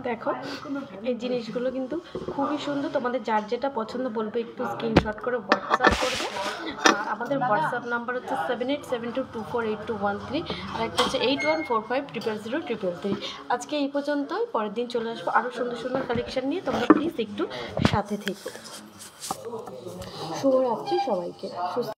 দেখো এই জিনিসগুলো কিন্তু খুবই সুন্দর, তোমাদের যার যেটা পছন্দ বলবে একটু স্ক্রিনশট করে হোয়াটসঅ্যাপ করবে। আর আমাদের হোয়াটসঅ্যাপ নাম্বার হচ্ছে 7872248213, আর একটা হচ্ছে 8145000033। আজকে এই পর্যন্তই, পরের দিন চলে আসবো আরও সুন্দর সুন্দর কালেকশন নিয়ে, তোমরা প্লিজ একটু সাথে থেকো। শুভরাত্রি সবাইকে।